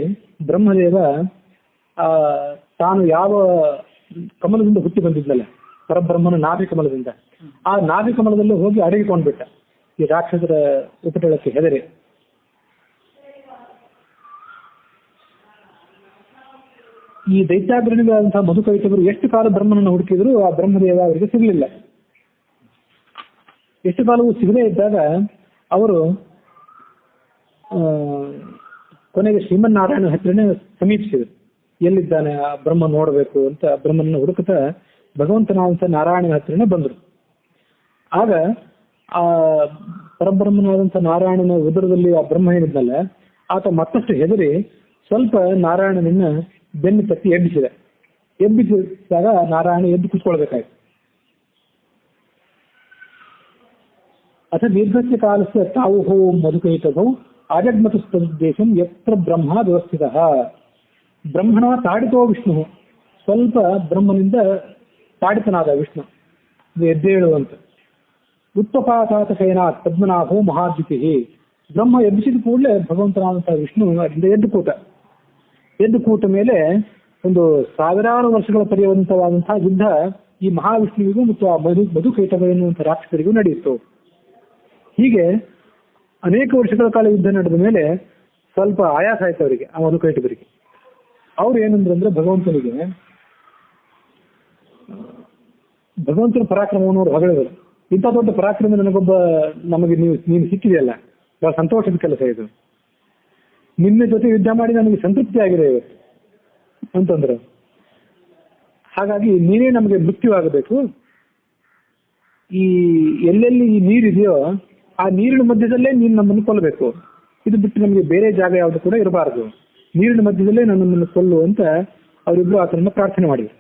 ಬ್ರಹ್ಮದೇವ ತಾನು ಯಾವ ಕಮಲದಿಂದ ಹುಟ್ಟಿ ಬಂದಿದ್ನಲ್ಲ, ಪರಬ್ರಹ್ಮನ ನಾಭಿ ಕಮಲದಿಂದ, ಆ ನಾಭಿ ಕಮಲದಲ್ಲೇ ಹೋಗಿ ಅಡಗಿಕೊಂಡ್ಬಿಟ್ಟ ಈ ರಾಕ್ಷಸರ ಉಪಟಳಕ್ಕೆ ಹೆದರಿ. ಈ ದೈತ್ಯಾಗ್ರಣಿಗಳಾದಂತಹ ಮಧುಕೈಟವರು ಎಷ್ಟು ಕಾಲ ಬ್ರಹ್ಮನನ್ನು ಹುಡುಕಿದ್ರು ಆ ಬ್ರಹ್ಮದೇವ ಅವರಿಗೆ ಸಿಗಲಿಲ್ಲ. ಎಷ್ಟು ಕಾಲವೂ ಸಿಗದೇ ಇದ್ದಾಗ ಅವರು ಕೊನೆಗೆ ಶ್ರೀಮನ್ನಾರಾಯಣ ಹತ್ರನೇ ಸಮೀಪಿಸಿದರು. ಎಲ್ಲಿದ್ದಾನೆ ಆ ಬ್ರಹ್ಮ ನೋಡಬೇಕು ಅಂತ ಬ್ರಹ್ಮನನ್ನು ಹುಡುಕುತ್ತಾ ಭಗವಂತನಾದಂಥ ನಾರಾಯಣನ ಹತ್ರನೇ ಬಂದರು. ಆಗ ಆ ಪರಬ್ರಹ್ಮನಾದಂಥ ನಾರಾಯಣನ ಉದರದಲ್ಲಿ ಆ ಬ್ರಹ್ಮ ಏನಿದ್ನಲ್ಲ ಆತ ಮತ್ತಷ್ಟು ಹೆದರಿ ಸ್ವಲ್ಪ ನಾರಾಯಣನನ್ನ ಬೆನ್ನು ತಟ್ಟಿ ಎಬ್ಬಿಸಿದ. ಎಬ್ಬಿಸಿದಾಗ ನಾರಾಯಣ ಎದ್ದು ಕೂತ್ಕೊಳ್ಬೇಕಾಯ್ತು. ಅಥ ದೀರ್ಘಸ್ಯ ಕಾಲಸ್ಯ ತಾವು ಮಧುಕೈಟಭೌ ಆಜಗ್ಮತುಸ್ತದೇಶಂ ಯತ್ರ ಬ್ರಹ್ಮ ವ್ಯವಸ್ಥಿತ. ಬ್ರಹ್ಮಣ ತಾಡಿತೋ ವಿಷ್ಣು, ಸ್ವಲ್ಪ ಬ್ರಹ್ಮನಿಂದ ತಾಡಿತನಾದ ವಿಷ್ಣು, ಎದ್ದೇಳುವಂತ. ಉತ್ಪಪಾತಾತ ಶಯನಾತ್ ಪದ್ಮನಾಭೋ ಮಹಾದ್ಯುತಿ. ಬ್ರಹ್ಮ ಎಬ್ಬಿಸಿದ ಕೂಡಲೇ ಭಗವಂತನಾದಂತಹ ವಿಷ್ಣು ಅದರಿಂದ ಎದ್ದು ಕೂತ ಮೇಲೆ ಒಂದು ಸಾವಿರಾರು ವರ್ಷಗಳ ಪರ್ಯಂತವಾದಂತಹ ಯುದ್ಧ ಈ ಮಹಾವಿಷ್ಣುವಿಗೂ ಮತ್ತು ಆ ಮಧುಕೈಟಭ ಎನ್ನುವಂತಹ ರಾಕ್ಷಸರಿಗೂ ನಡೆಯಿತು. ಹೀಗೆ ಅನೇಕ ವರ್ಷಗಳ ಕಾಲ ಯುದ್ಧ ನಡೆದ ಮೇಲೆ ಸ್ವಲ್ಪ ಆಯಾಸ ಆಯ್ತು ಅವರಿಗೆ, ಆ ಮಧುಕೈಟಭರಿಗೆ. ಅವ್ರು ಏನಂದ್ರೆ ಭಗವಂತನ ಪರಾಕ್ರಮವನ್ನು ಅವರು ಹೊಗಳಿದರು. ಇಂಥ ದೊಡ್ಡ ಪರಾಕ್ರಮ ನಮಗೆ ನೀನು ಸಿಕ್ಕಿದೆಯಲ್ಲ, ಬಹಳ ಸಂತೋಷದ ಕೆಲಸ ಇದು. ನಿನ್ನ ಜೊತೆ ಯುದ್ಧ ಮಾಡಿ ನನಗೆ ಸಂತೃಪ್ತಿ ಆಗಿದೆ ಇವತ್ತು ಅಂತಂದ್ರು. ಹಾಗಾಗಿ ನೀನೇ ನಮಗೆ ಮೃತ್ಯುವಾಗಬೇಕು. ಈ ಎಲ್ಲೆಲ್ಲಿ ಈ ನೀರಿದೆಯೋ ಆ ನೀರಿನ ಮಧ್ಯದಲ್ಲೇ ನೀನು ನಮ್ಮನ್ನು ಕೊಲ್ಲಬೇಕು. ಇದು ಬಿಟ್ಟು ನಮಗೆ ಬೇರೆ ಜಾಗ ಯಾವುದು ಕೂಡ ಇರಬಾರದು. ನೀರಿನ ಮಧ್ಯದಲ್ಲೇ ನನ್ನನ್ನು ಕೊಲ್ಲು ಅಂತ ಅವರಿಬ್ರು ಆತನನ್ನ ಪ್ರಾರ್ಥನೆ ಮಾಡಿದ್ರು.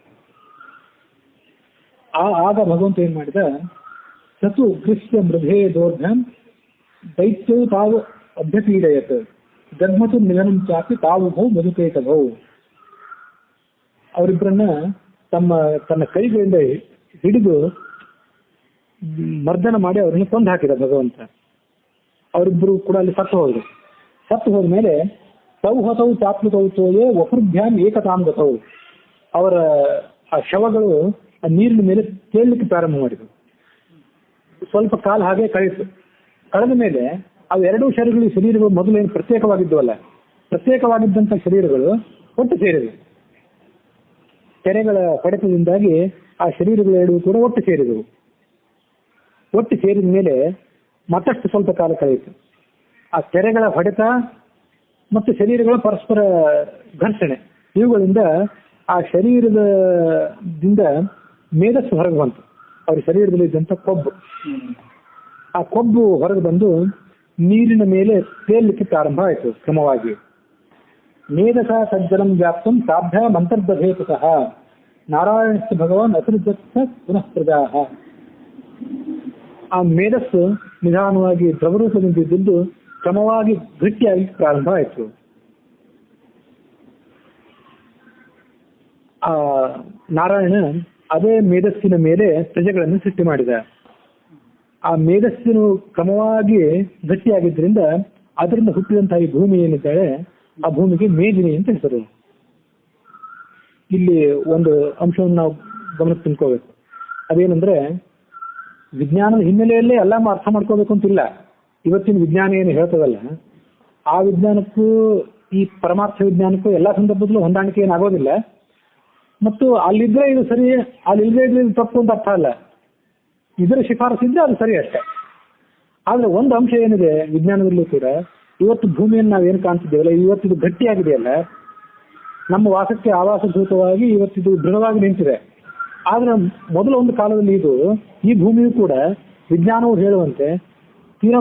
ಆಗ ಭಗವಂತ ಏನ್ ಮಾಡಿದ, ಸತು ಗೃಹ್ಯ ಮೃಧೇ ದೋರ್ಧಂ ದೈತ್ಯವು ತಾವು ಅಭ್ಯಪೀಡಯತ್ ಗರ್ಭತು ನಿಧನಂ ಚಾಪಿ ತಾವು ಭೌ ಮಧುಕೈಟಭೌ. ಅವರಿಬ್ಬರನ್ನ ತನ್ನ ಕೈಗಳಿಂದ ಹಿಡಿದು ಮರ್ದನ ಮಾಡಿ ಅವರನ್ನು ಕೊಂದು ಹಾಕಿದ ಭಗವಂತ. ಅವರಿಬ್ಬರು ಕೂಡ ಅಲ್ಲಿ ಸತ್ತು ಹೋದ್ಮೇಲೆ ಸೌಹತೌ ಚಾಪ್ಲುತೌತೋಯೇ ವಪುರ್ಭ್ಯಾಮ್ ಏಕತಾಂ ಗತೌ. ಅವರ ಆ ಶವಗಳು ಆ ನೀರಿನ ಮೇಲೆ ತೇಳ್ಲಿಕ್ಕೆ ಪ್ರಾರಂಭ ಮಾಡಿದವು. ಸ್ವಲ್ಪ ಕಾಲ ಹಾಗೆ ಕಳೆದ ಮೇಲೆ ಅವು ಎರಡೂ ಶರೀರಗಳು ಮೊದಲೇನು ಪ್ರತ್ಯೇಕವಾಗಿದ್ದಂಥ ಶರೀರಗಳು ಒಟ್ಟು ಸೇರಿದವು. ತೆರೆಗಳ ಹೊಡೆತದಿಂದಾಗಿ ಆ ಶರೀರಗಳು ಎರಡೂ ಕೂಡ ಒಟ್ಟು ಸೇರಿದ ಮೇಲೆ ಮತ್ತಷ್ಟು ಸ್ವಲ್ಪ ಕಾಲ ಕಳೆಯಿತು. ಆ ತೆರೆಗಳ ಹೊಡೆತ ಮತ್ತು ಶರೀರಗಳ ಪರಸ್ಪರ ಘರ್ಷಣೆ ಇವುಗಳಿಂದ ಆ ಶರೀರದಿಂದ ಮೇಧಸ್ಸು ಹೊರಗೆ ಬಂತು. ಅವ್ರ ಶರೀರದಲ್ಲಿ ಇದ್ದಂಥ ಆ ಕೊಬ್ಬು ಹೊರಗೆ ಬಂದು ನೀರಿನ ಮೇಲೆ ತೇಲಿಕ್ಕೆ ಪ್ರಾರಂಭ ಆಯಿತು ಕ್ರಮವಾಗಿ. ಮೇಧಸ ಸಜ್ಜಲಂ ವ್ಯಾಪ್ತಂ ಸಾಧ್ಯ ಮಂತರ್ದಧೇತುತಃ ನಾರಾಯಣಸ್ಯ ಭಗವಾನ್ ಅಸೃಜತ್ತ ಪುನಃ ಪ್ರಜಾಃ. ಆ ಮೇಧಸ್ಸು ನಿಧಾನವಾಗಿ ದ್ರವರೂಪದಿಂದಿದ್ದು ಕ್ರಮವಾಗಿ ಗಟ್ಟಿಯಾಗಿ ಪ್ರಾರಂಭ ಆಯಿತು. ಆ ನಾರಾಯಣ ಅದೇ ಮೇಧಸ್ಸಿನ ಮೇಲೆ ಪ್ರಜೆಗಳನ್ನು ಸೃಷ್ಟಿ ಮಾಡಿದ. ಆ ಮೇಧಸ್ಸಿನ ಕ್ರಮವಾಗಿ ಗಟ್ಟಿಯಾಗಿದ್ದರಿಂದ ಅದರಿಂದ ಹುಟ್ಟಿದಂತಹ ಈ ಭೂಮಿ ಏನಿದ್ದಾಳೆ ಆ ಭೂಮಿಗೆ ಮೇದಿನಿ ಅಂತ ಹೆಸರು. ಇಲ್ಲಿ ಒಂದು ಅಂಶವನ್ನು ನಾವು ಗಮನಕ್ಕೆ ತಿಳ್ಕೋಬೇಕು. ಅದೇನಂದ್ರೆ, ವಿಜ್ಞಾನದ ಹಿನ್ನೆಲೆಯಲ್ಲೇ ಎಲ್ಲ ಅರ್ಥ ಮಾಡ್ಕೋಬೇಕು ಅಂತಿಲ್ಲ. ಇವತ್ತಿನ ವಿಜ್ಞಾನ ಏನು ಹೇಳ್ತದಲ್ಲ, ಆ ವಿಜ್ಞಾನಕ್ಕೂ ಈ ಪರಮಾರ್ಥ ವಿಜ್ಞಾನಕ್ಕೂ ಎಲ್ಲ ಸಂದರ್ಭದಲ್ಲೂ ಹೊಂದಾಣಿಕೆ ಏನಾಗೋದಿಲ್ಲ. ಮತ್ತು ಅಲ್ಲಿದ್ರೆ ಇದು ಸರಿ, ಅಲ್ಲಿಲ್ಲದೆ ಇದ್ರೆ ಇದು ತಪ್ಪು ಅಂತ ಅರ್ಥ ಅಲ್ಲ. ಇದರ ಶಿಫಾರಸಿದ್ರೆ ಅದು ಸರಿ ಅಷ್ಟೇ. ಆದ್ರೆ ಒಂದು ಅಂಶ ಏನಿದೆ ವಿಜ್ಞಾನದಲ್ಲೂ ಕೂಡ, ಇವತ್ತು ಭೂಮಿಯನ್ನು ನಾವೇನು ಕಾಣ್ತಿದ್ದೇವಲ್ಲ, ಇವತ್ತಿದು ಗಟ್ಟಿಯಾಗಿದೆಯಲ್ಲ, ನಮ್ಮ ವಾಸಕ್ಕೆ ಆವಾಸಭೂತವಾಗಿ ಇವತ್ತಿದು ದೃಢವಾಗಿ ನಿಂತಿದೆ. ಆದ್ರೆ ಮೊದಲ ಒಂದು ಕಾಲದಲ್ಲಿ ಈ ಭೂಮಿಯು ಕೂಡ ವಿಜ್ಞಾನವು ಹೇಳುವಂತೆ ತೀರಾ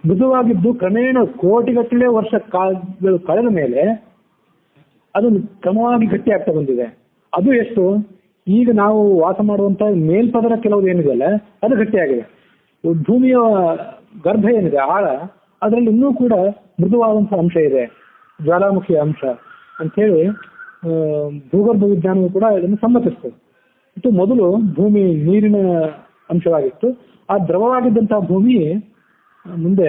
ಮೃದುವಾಗಿದ್ದು ಕ್ರಮೇಣ ಕೋಟಿಗಟ್ಟಲೆ ವರ್ಷ ಕಾಲಗಳು ಕಳೆದ ಮೇಲೆ ಅದು ಕ್ರಮವಾಗಿ ಗಟ್ಟಿ ಆಗ್ತಾ ಬಂದಿದೆ. ಅದು ಎಷ್ಟು, ಈಗ ನಾವು ವಾಸ ಮಾಡುವಂತ ಮೇಲ್ಪದರ ಕೆಲವುದು ಏನಿದೆಯಲ್ಲ ಅದು ಗಟ್ಟಿಯಾಗಿದೆ. ಭೂಮಿಯ ಗರ್ಭ ಏನಿದೆ ಆಳ, ಅದರಲ್ಲಿ ಇನ್ನೂ ಕೂಡ ಮೃದುವಾದಂತಹ ಅಂಶ ಇದೆ, ಜ್ವಾಲಾಮುಖಿ ಅಂಶ ಅಂತ ಹೇಳಿ ಭೂಗರ್ಭ ವಿಜ್ಞಾನವು ಕೂಡ ಇದನ್ನು ಸಮ್ಮತಿಸ್ತದೆ. ಇದು ಮೊದಲು ಭೂಮಿ ನೀರಿನ ಅಂಶವಾಗಿತ್ತು. ಆ ದ್ರವವಾಗಿದ್ದಂತಹ ಭೂಮಿ ಮುಂದೆ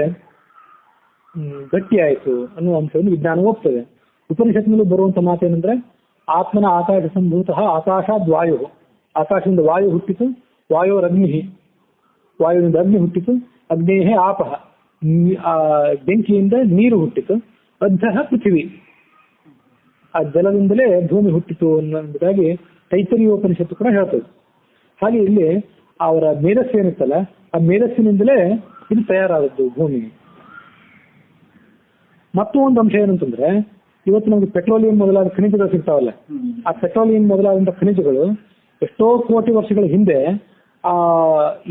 ಗಟ್ಟಿಯಾಯಿತು ಅನ್ನುವ ಅಂಶವನ್ನು ವಿಜ್ಞಾನ ಒಪ್ತದೆ. ಉಪನಿಷತ್ನಲ್ಲಿ ಬರುವಂತ ಮಾತೇನೆಂದ್ರೆ ಆತ್ಮನ ಆಕಾಶ ಸಂಭೂತ ಆಕಾಶಾದ್ ವಾಯು, ಆಕಾಶದಿಂದ ವಾಯು ಹುಟ್ಟಿತು, ವಾಯೋರಗ್ನಿ, ವಾಯುವಿನಿಂದ ಅಗ್ನಿ ಹುಟ್ಟಿತು, ಅಗ್ನೇಹೇ ಆಪಹ, ಬೆಂಕಿಯಿಂದ ನೀರು ಹುಟ್ಟಿತು, ಅದ್ಧಃ ಪೃಥಿವಿ, ಆ ಜಲದಿಂದಲೇ ಭೂಮಿ ಹುಟ್ಟಿತು ಅನ್ನೋದಾಗಿ ತೈತರೀಯೋಪನಿಷತ್ತು ಕೂಡ ಹೇಳ್ತದೆ. ಹಾಗೆ ಇಲ್ಲಿ ಅವರ ಮೇಧಸ್ಸು ಏನಿತ್ತಲ್ಲ, ಆ ಮೇಧಸ್ಸಿನಿಂದಲೇ ಇದು ತಯಾರಾದದ್ದು ಭೂಮಿ. ಮತ್ತೂ ಒಂದು ಅಂಶ ಏನಂತಂದ್ರೆ, ಇವತ್ತು ನಮಗೆ ಪೆಟ್ರೋಲಿಯಂ ಮೊದಲಾದ ಖನಿಜಗಳು ಸಿಗ್ತಾವಲ್ಲ, ಆ ಪೆಟ್ರೋಲಿಯಂ ಮೊದಲಾದಂತಹ ಖನಿಜಗಳು ಎಷ್ಟೋ ಕೋಟಿ ವರ್ಷಗಳ ಹಿಂದೆ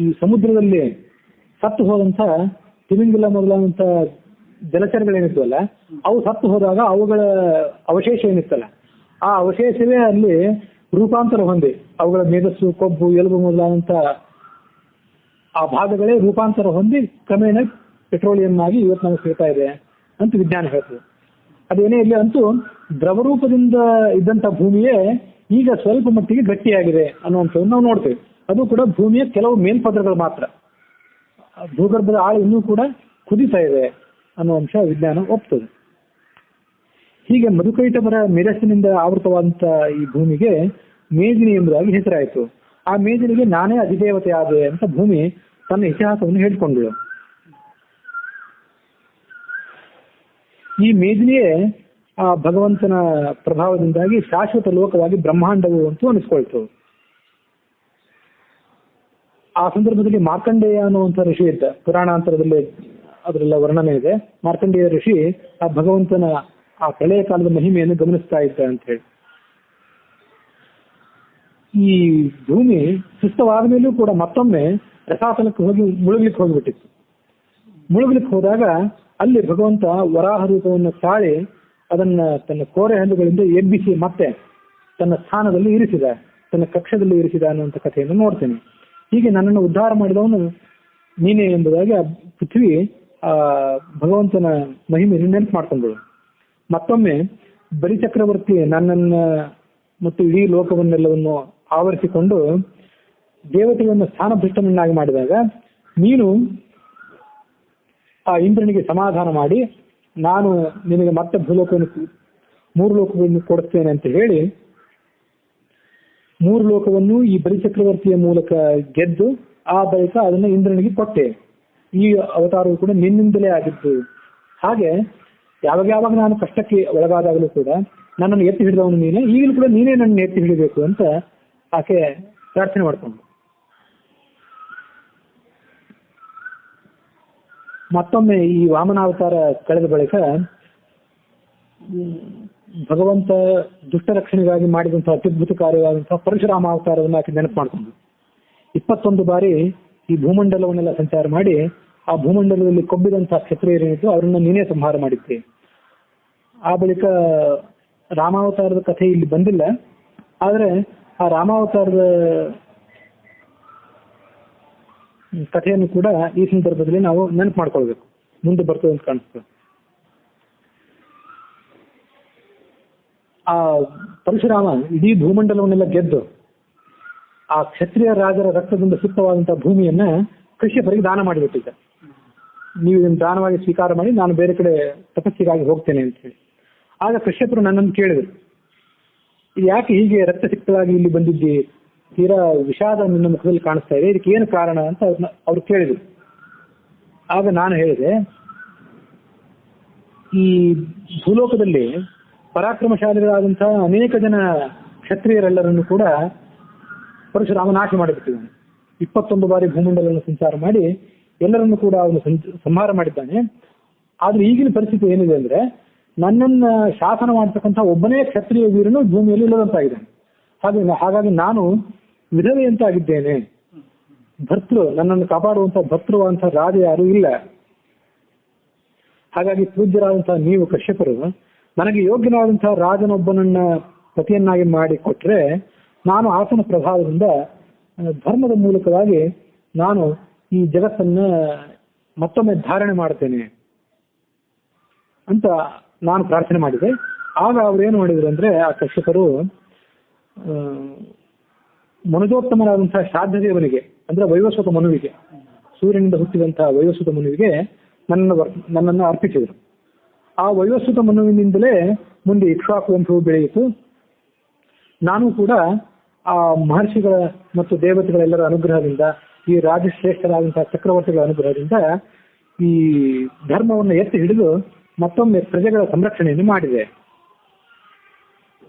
ಈ ಸಮುದ್ರದಲ್ಲಿ ಸತ್ತು ಹೋದಂತ ತಿಮಿಂಗಿಲ ಮೊದಲಾದಂತ ಜಲಚರಗಳೇನಿತ್ತಲ್ಲ, ಅವು ಸತ್ತು ಹೋದಾಗ ಅವುಗಳ ಅವಶೇಷ ಏನಿತ್ತಲ್ಲ, ಆ ಅವಶೇಷವೇ ಅಲ್ಲಿ ರೂಪಾಂತರ ಹೊಂದಿ, ಅವುಗಳ ಮೇಧಸ್ಸು, ಕೊಬ್ಬು, ಎಲುಬು ಮೊದಲಾದಂತ ಆ ಭಾಗಗಳೇ ರೂಪಾಂತರ ಹೊಂದಿ ಕ್ರಮೇಣ ಪೆಟ್ರೋಲಿಯಂ ಆಗಿ ಇವತ್ತು ನಮಗೆ ಸಿಗ್ತಾ ಇದೆ ಅಂತ ವಿಜ್ಞಾನ ಹೇಳ್ತದೆ. ಅದೇನೇ ಇಲ್ಲಿ ಅಂತೂ ದ್ರವರೂಪದಿಂದ ಇದ್ದಂತ ಭೂಮಿಯೇ ಈಗ ಸ್ವಲ್ಪ ಮಟ್ಟಿಗೆ ಗಟ್ಟಿಯಾಗಿದೆ ಅನ್ನುವಂಥದ್ದು ನಾವು ನೋಡ್ತೇವೆ. ಅದು ಕೂಡ ಭೂಮಿಯ ಕೆಲವು ಮೇಲ್ಪದರಗಳು ಮಾತ್ರ. ಭೂಗರ್ಭದ ಆಳ ಇನ್ನೂ ಕೂಡ ಕುದಿತಾ ಇದೆ ಅನ್ನೋ ಅಂಶ ವಿಜ್ಞಾನ ಒಪ್ತದೆ. ಹೀಗೆ ಮಧುಕೈಟವರ ಮೇಧಸ್ಸಿನಿಂದ ಆವೃತವಾದಂತ ಈ ಭೂಮಿಗೆ ಮೇದಿನಿ ಎಂಬುದಾಗಿ ಹೆಸರಾಯಿತು. ಆ ಮೇದಿನಿಗೆ ನಾನೇ ಅಧಿದೇವತೆ ಆದೆ ಅಂತ ಭೂಮಿ ತನ್ನ ಇತಿಹಾಸವನ್ನು ಹೇಳಿಕೊಂಡಳು. ಈ ಮೇದಿನಿಯೇ ಆ ಭಗವಂತನ ಪ್ರಭಾವದಿಂದಾಗಿ ಶಾಶ್ವತ ಲೋಕವಾಗಿ ಬ್ರಹ್ಮಾಂಡವು ಅಂತೂ ಅನಿಸ್ಕೊಳ್ತು. ಆ ಸಂದರ್ಭದಲ್ಲಿ ಮಾರ್ಕಂಡೇಯ ಅನ್ನುವಂಥ ಋಷಿ ಇದ್ದ, ಪುರಾಣಾಂತರದಲ್ಲಿ ಅದರೆಲ್ಲ ವರ್ಣನೆ ಇದೆ. ಮಾರ್ಕಂಡೇಯ ಋಷಿ ಆ ಭಗವಂತನ ಆ ಪ್ರಳಯ ಕಾಲದ ಮಹಿಮೆಯನ್ನು ಗಮನಿಸ್ತಾ ಇದ್ದ ಅಂತ ಹೇಳಿ. ಈ ಭೂಮಿ ಸುಸ್ತವಾದ ಮೇಲೂ ಕೂಡ ಮತ್ತೊಮ್ಮೆ ರಸಾತಲಕ್ಕೆ ಹೋಗಿ ಮುಳುಗ್ಲಿಕ್ಕೆ ಹೋಗಿಬಿಟ್ಟಿತ್ತು. ಮುಳುಗ್ಲಿಕ್ಕೆ ಹೋದಾಗ ಅಲ್ಲಿ ಭಗವಂತ ವರಾಹ ರೂಪವನ್ನು ತಾಳಿ ಅದನ್ನ ತನ್ನ ಕೋರೆ ಹಲ್ಲುಗಳಿಂದ ಎಬ್ಬಿಸಿ ಮತ್ತೆ ತನ್ನ ಸ್ಥಾನದಲ್ಲಿ ಇರಿಸಿದ, ತನ್ನ ಕಕ್ಷದಲ್ಲಿ ಇರಿಸಿದ ಅನ್ನುವಂಥ ಕಥೆಯನ್ನು ನೋಡ್ತೇನೆ. ಹೀಗೆ ನನ್ನನ್ನು ಉದ್ಧಾರ ಮಾಡಿದವನು ನೀನೇ ಎಂಬುದಾಗಿ ಆ ಪೃಥ್ವಿ ಆ ಭಗವಂತನ ಮಹಿಮೆಯನ್ನು ನೆನಪು ಮಾಡ್ಕೊಂಡಳು. ಮತ್ತೊಮ್ಮೆ ಬಲಿಚಕ್ರವರ್ತಿ ನನ್ನನ್ನ ಮತ್ತು ಇಡೀ ಲೋಕವನ್ನೆಲ್ಲವನ್ನು ಆವರಿಸಿಕೊಂಡು ದೇವತೆಯನ್ನು ಸ್ಥಾನಭ್ರಷ್ಟನನ್ನಾಗಿ ಮಾಡಿದಾಗ ನೀನು ಆ ಇಂದ್ರನಿಗೆ ಸಮಾಧಾನ ಮಾಡಿ ನಾನು ನಿನಗೆ ಮತ್ತೆ ಭೂಲೋಕವನ್ನು 3 ಲೋಕಗಳನ್ನು ಕೊಡುತ್ತೇನೆ ಅಂತ ಹೇಳಿ 3 ಲೋಕವನ್ನು ಈ ಬಲಿಚಕ್ರವರ್ತಿಯ ಮೂಲಕ ಗೆದ್ದು ಆ ಬಳಿಕ ಅದನ್ನು ಇಂದ್ರನಿಗೆ ಕೊಟ್ಟೆ. ಈ ಅವತಾರವು ಕೂಡ ನಿನ್ನಿಂದಲೇ ಆಗಿದ್ದು. ಹಾಗೆ ಯಾವಾಗ ನಾನು ಕಷ್ಟಕ್ಕೆ ಒಳಗಾದಾಗಲೂ ಕೂಡ ನನ್ನನ್ನು ಎತ್ತಿ ಹಿಡಿದವನು ನೀನೇ, ಈಗಲೂ ಕೂಡ ನೀನೇ ನನ್ನ ಎತ್ತಿ ಹಿಡಿಬೇಕು ಅಂತ ಆಕೆ ಪ್ರಾರ್ಥನೆ ಮಾಡ್ಕೊಂಡು ಮತ್ತೊಮ್ಮೆ ಈ ವಾಮನಾವತಾರ ಕಳೆದ ಬಳಿಕ ಭಗವಂತ ದುಷ್ಟ ರಕ್ಷಣೆಗಾಗಿ ಮಾಡಿದಂತಹ ಅತ್ಯದ್ಭುತ ಕಾರ್ಯವಾದಂತಹ ಪರಶುರಾಮ ಅವತಾರವನ್ನು ಆಕೆ ನೆನಪು ಮಾಡಿಕೊಂಡು 21 ಬಾರಿ ಈ ಭೂಮಂಡಲವನ್ನೆಲ್ಲ ಸಂಚಾರ ಮಾಡಿ ಆ ಭೂಮಂಡಲದಲ್ಲಿ ಕೊಬ್ಬಿದಂತಹ ಕ್ಷತ್ರಿಯರೇನಿದ್ದು ಅವರನ್ನ ನೀನೇ ಸಂಹಾರ ಮಾಡಿದ್ದೆ. ಆ ಬಳಿಕ ರಾಮಾವತಾರದ ಕಥೆ ಇಲ್ಲಿ ಬಂದಿಲ್ಲ, ಆದರೆ ಆ ರಾಮಾವತಾರದ ಕಥೆಯನ್ನು ಕೂಡ ಈ ಸಂದರ್ಭದಲ್ಲಿ ನಾವು ನೆನಪು ಮಾಡ್ಕೊಳ್ಬೇಕು, ಮುಂದೆ ಬರ್ತದೆ ಅಂತ ಕಾಣಿಸ್ತದೆ. ಆ ಪರಶುರಾಮ ಇಡೀ ಭೂಮಂಡಲವನ್ನೆಲ್ಲ ಗೆದ್ದು ಆ ಕ್ಷತ್ರಿಯ ರಾಜರ ರಕ್ತದಿಂದ ಸಿಕ್ತವಾದಂತಹ ಭೂಮಿಯನ್ನ ಕಶ್ಯಪರಿಗೆ ದಾನ ಮಾಡಿಬಿಟ್ಟಿದ್ದ. ನೀವು ಇದನ್ನು ದಾನವಾಗಿ ಸ್ವೀಕಾರ ಮಾಡಿ, ನಾನು ಬೇರೆ ಕಡೆ ತಪಸ್ಸಿಗಾಗಿ ಹೋಗ್ತೇನೆ ಅಂತ ಹೇಳಿ. ಆಗ ಕಶ್ಯಪರು ನನ್ನನ್ನು ಕೇಳಿದರು, ಇದು ಯಾಕೆ ಹೀಗೆ ರಕ್ತ ಸಿಕ್ತವಾಗಿ ಇಲ್ಲಿ ಬಂದಿದ್ದಿ, ತೀರಾ ವಿಷಾದ ನಿನ್ನ ಮುಖದಲ್ಲಿ ಕಾಣಿಸ್ತಾ ಇದೆ, ಇದಕ್ಕೆ ಏನು ಕಾರಣ ಅಂತ ಅವ್ರು ಕೇಳಿದರು. ಆಗ ನಾನು ಹೇಳಿದೆ, ಈ ಭೂಲೋಕದಲ್ಲಿ ಪರಾಕ್ರಮಶಾಲಿಗಳಾದಂತಹ ಅನೇಕ ಜನ ಕ್ಷತ್ರಿಯರೆಲ್ಲರನ್ನು ಕೂಡ ಪರಶುರಾಮ ನಾಶ ಮಾಡಿಬಿಟ್ಟಿದ್ದಾನೆ. 21 ಬಾರಿ ಭೂಮಂಡಲವನ್ನು ಸಂಚಾರ ಮಾಡಿ ಎಲ್ಲರನ್ನು ಕೂಡ ಅವನು ಸಂಹಾರ ಮಾಡಿದ್ದಾನೆ. ಆದ್ರೆ ಈಗಿನ ಪರಿಸ್ಥಿತಿ ಏನಿದೆ ಅಂದ್ರೆ, ನನ್ನನ್ನ ಶಾಸನ ಮಾಡತಕ್ಕಂಥ ಒಬ್ಬನೇ ಕ್ಷತ್ರಿಯ ವೀರನು ಭೂಮಿಯಲ್ಲಿ ಇಲ್ಲದಂತಾಗಿದ್ದಾನೆ. ಹಾಗಾಗಿ ನಾನು ವಿಧವೆಯಂತ ಆಗಿದ್ದೇನೆ. ಭರ್ತೃ, ನನ್ನನ್ನು ಕಾಪಾಡುವಂತಹ ಭರ್ತೃ ಅಂತ ರಾಜ ಯಾರು ಇಲ್ಲ. ಹಾಗಾಗಿ ಪೂಜ್ಯರಾದಂತಹ ನೀವು ಕಶ್ಯಪರು ನನಗೆ ಯೋಗ್ಯನಾದಂತಹ ರಾಜನೊಬ್ಬನನ್ನ ಪತಿಯನ್ನಾಗಿ ಮಾಡಿ ಕೊಟ್ರೆ ನಾನು ಆತನ ಪ್ರಭಾವದಿಂದ ಧರ್ಮದ ಮೂಲಕವಾಗಿ ನಾನು ಈ ಜಗತ್ತನ್ನ ಮತ್ತೊಮ್ಮೆ ಧಾರಣೆ ಮಾಡ್ತೇನೆ ಅಂತ ನಾನು ಪ್ರಾರ್ಥನೆ ಮಾಡಿದೆ. ಆಗ ಅವ್ರೇನು ಮಾಡಿದ್ರು ಅಂದ್ರೆ ಆ ಕಶ್ಯಪರು ಮನುಜೋತ್ತಮನಾದಂತಹ ಶ್ರಾದ್ದದೇವನಿಗೆ ಅಂದ್ರೆ ವೈವಸ್ವತ ಮನುವಿಗೆ, ಸೂರ್ಯನಿಂದ ಹುಟ್ಟಿದಂತಹ ವೈವಸ್ವತ ಮನುವಿಗೆ ನನ್ನನ್ನು ಅರ್ಪಿಸಿದರು. ಆ ವೈವಸ್ವತ ಮನುವಿನಿಂದಲೇ ಮುಂದೆ ಇಕ್ಷ್ವಾಕು ವಂಶವು ಬೆಳೆಯಿತು. ನಾನು ಕೂಡ ಆ ಮಹರ್ಷಿಗಳ ಮತ್ತು ದೇವತೆಗಳೆಲ್ಲರ ಅನುಗ್ರಹದಿಂದ, ಈ ರಾಜಶ್ರೇಷ್ಠರಾದಂತಹ ಚಕ್ರವರ್ತಿಗಳ ಅನುಗ್ರಹದಿಂದ ಈ ಧರ್ಮವನ್ನು ಎತ್ತಿ ಹಿಡಿದು ಮತ್ತೊಮ್ಮೆ ಪ್ರಜೆಗಳ ಸಂರಕ್ಷಣೆಯನ್ನು ಮಾಡಿದೆ.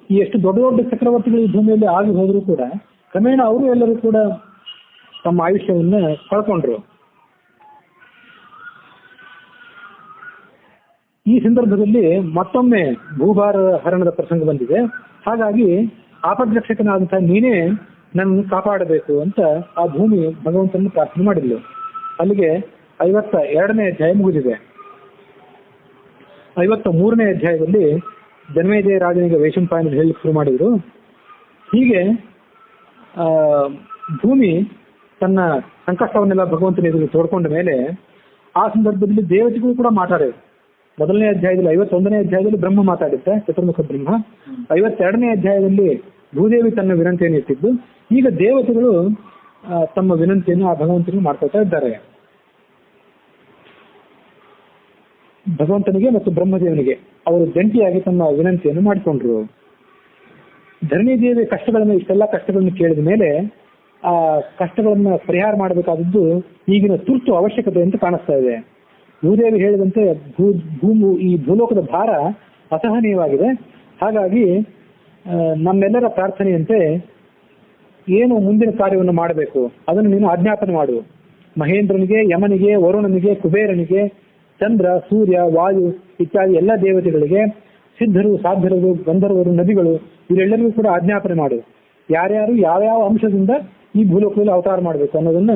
ಈ ಎಷ್ಟು ದೊಡ್ಡ ದೊಡ್ಡ ಚಕ್ರವರ್ತಿಗಳು ಈ ಭೂಮಿಯಲ್ಲಿ ಆಗಿ ಹೋದರೂ ಕೂಡ ಕ್ರಮೇಣ ಅವರು ಎಲ್ಲರೂ ಕೂಡ ತಮ್ಮ ಆಯುಷ್ಯವನ್ನು ಕಳ್ಕೊಂಡ್ರು. ಈ ಸಂದರ್ಭದಲ್ಲಿ ಮತ್ತೊಮ್ಮೆ ಭೂಭಾರ ಹರಣದ ಪ್ರಸಂಗ ಬಂದಿದೆ. ಹಾಗಾಗಿ ಆಪದ್ರಕ್ಷಕನಾದಂತಹ ನೀನೇ ನನ್ನನ್ನು ಕಾಪಾಡಬೇಕು ಅಂತ ಆ ಭೂಮಿ ಭಗವಂತನನ್ನು ಪ್ರಾರ್ಥನೆ ಮಾಡಿದ್ಲು. ಅಲ್ಲಿಗೆ 52ನೇ ಅಧ್ಯಾಯ ಮುಗಿದಿದೆ. 53ನೇ ಅಧ್ಯಾಯದಲ್ಲಿ ಜನಮೇಜಯ ರಾಜನಿಗೆ ವೈಶಂಪಾಯನ ಹೇಳಲಿಕ್ಕೆ ಶುರು ಮಾಡಿದ್ರು. ಹೀಗೆ ಭೂಮಿ ತನ್ನ ಸಂಕಷ್ಟವನ್ನೆಲ್ಲ ಭಗವಂತನ ಎದುರು ತೋಡ್ಕೊಂಡ ಮೇಲೆ ಆ ಸಂದರ್ಭದಲ್ಲಿ ದೇವತೆಗಳು ಕೂಡ ಮಾತಾಡಿದ್ರು. ಮೊದಲನೇ ಅಧ್ಯಾಯದಲ್ಲಿ 51ನೇ ಅಧ್ಯಾಯದಲ್ಲಿ ಬ್ರಹ್ಮ ಮಾತಾಡಿದ್ದೆ, ಚತುರ್ಮುಖ ಬ್ರಹ್ಮ. 52ನೇ ಅಧ್ಯಾಯದಲ್ಲಿ ಭೂದೇವಿ ತನ್ನ ವಿನಂತಿಯನ್ನು ಇಟ್ಟಿದ್ದು. ಈಗ ದೇವತೆಗಳು ತಮ್ಮ ವಿನಂತಿಯನ್ನು ಆ ಭಗವಂತನಿಗೆ ಮಾಡ್ಕೊಳ್ತಾ ಇದ್ದಾರೆ. ಭಗವಂತನಿಗೆ ಮತ್ತು ಬ್ರಹ್ಮದೇವನಿಗೆ ಅವರು ಜಂಟಿಯಾಗಿ ತಮ್ಮ ವಿನಂತಿಯನ್ನು ಮಾಡಿಕೊಂಡ್ರು. ಧರಣಿದೇವಿ ಇಷ್ಟೆಲ್ಲ ಕಷ್ಟಗಳನ್ನು ಕೇಳಿದ ಮೇಲೆ ಆ ಕಷ್ಟಗಳನ್ನ ಪರಿಹಾರ ಮಾಡಬೇಕಾದದ್ದು ಈಗಿನ ತುರ್ತು ಅವಶ್ಯಕತೆ ಅಂತ ಕಾಣಿಸ್ತಾ ಇದೆ. ಭೂದೇವಿ ಹೇಳಿದಂತೆ ಈ ಭೂಲೋಕದ ಭಾರ ಅಸಹನೀಯವಾಗಿದೆ. ಹಾಗಾಗಿ ನಮ್ಮೆಲ್ಲರ ಪ್ರಾರ್ಥನೆಯಂತೆ ಏನು ಮುಂದಿನ ಕಾರ್ಯವನ್ನು ಮಾಡಬೇಕು ಅದನ್ನು ನೀನು ಆಜ್ಞಾಪನೆ ಮಾಡು. ಮಹೇಂದ್ರನಿಗೆ, ಯಮನಿಗೆ, ವರುಣನಿಗೆ, ಕುಬೇರನಿಗೆ, ಚಂದ್ರ, ಸೂರ್ಯ, ವಾಯು ಇತ್ಯಾದಿ ಎಲ್ಲ ದೇವತೆಗಳಿಗೆ, ಸಿದ್ಧರು, ಸಾಧ್ಯರು, ಗಂಧರ್ವರು, ನದಿಗಳು ಇವರೆಲ್ಲರಿಗೂ ಕೂಡ ಆಜ್ಞಾಪನೆ ಮಾಡು. ಯಾರ್ಯಾರು ಯಾವ್ಯಾವ ಅಂಶದಿಂದ ಈ ಭೂಲೋಕದಲ್ಲಿ ಅವತಾರ ಮಾಡಬೇಕು ಅನ್ನೋದನ್ನ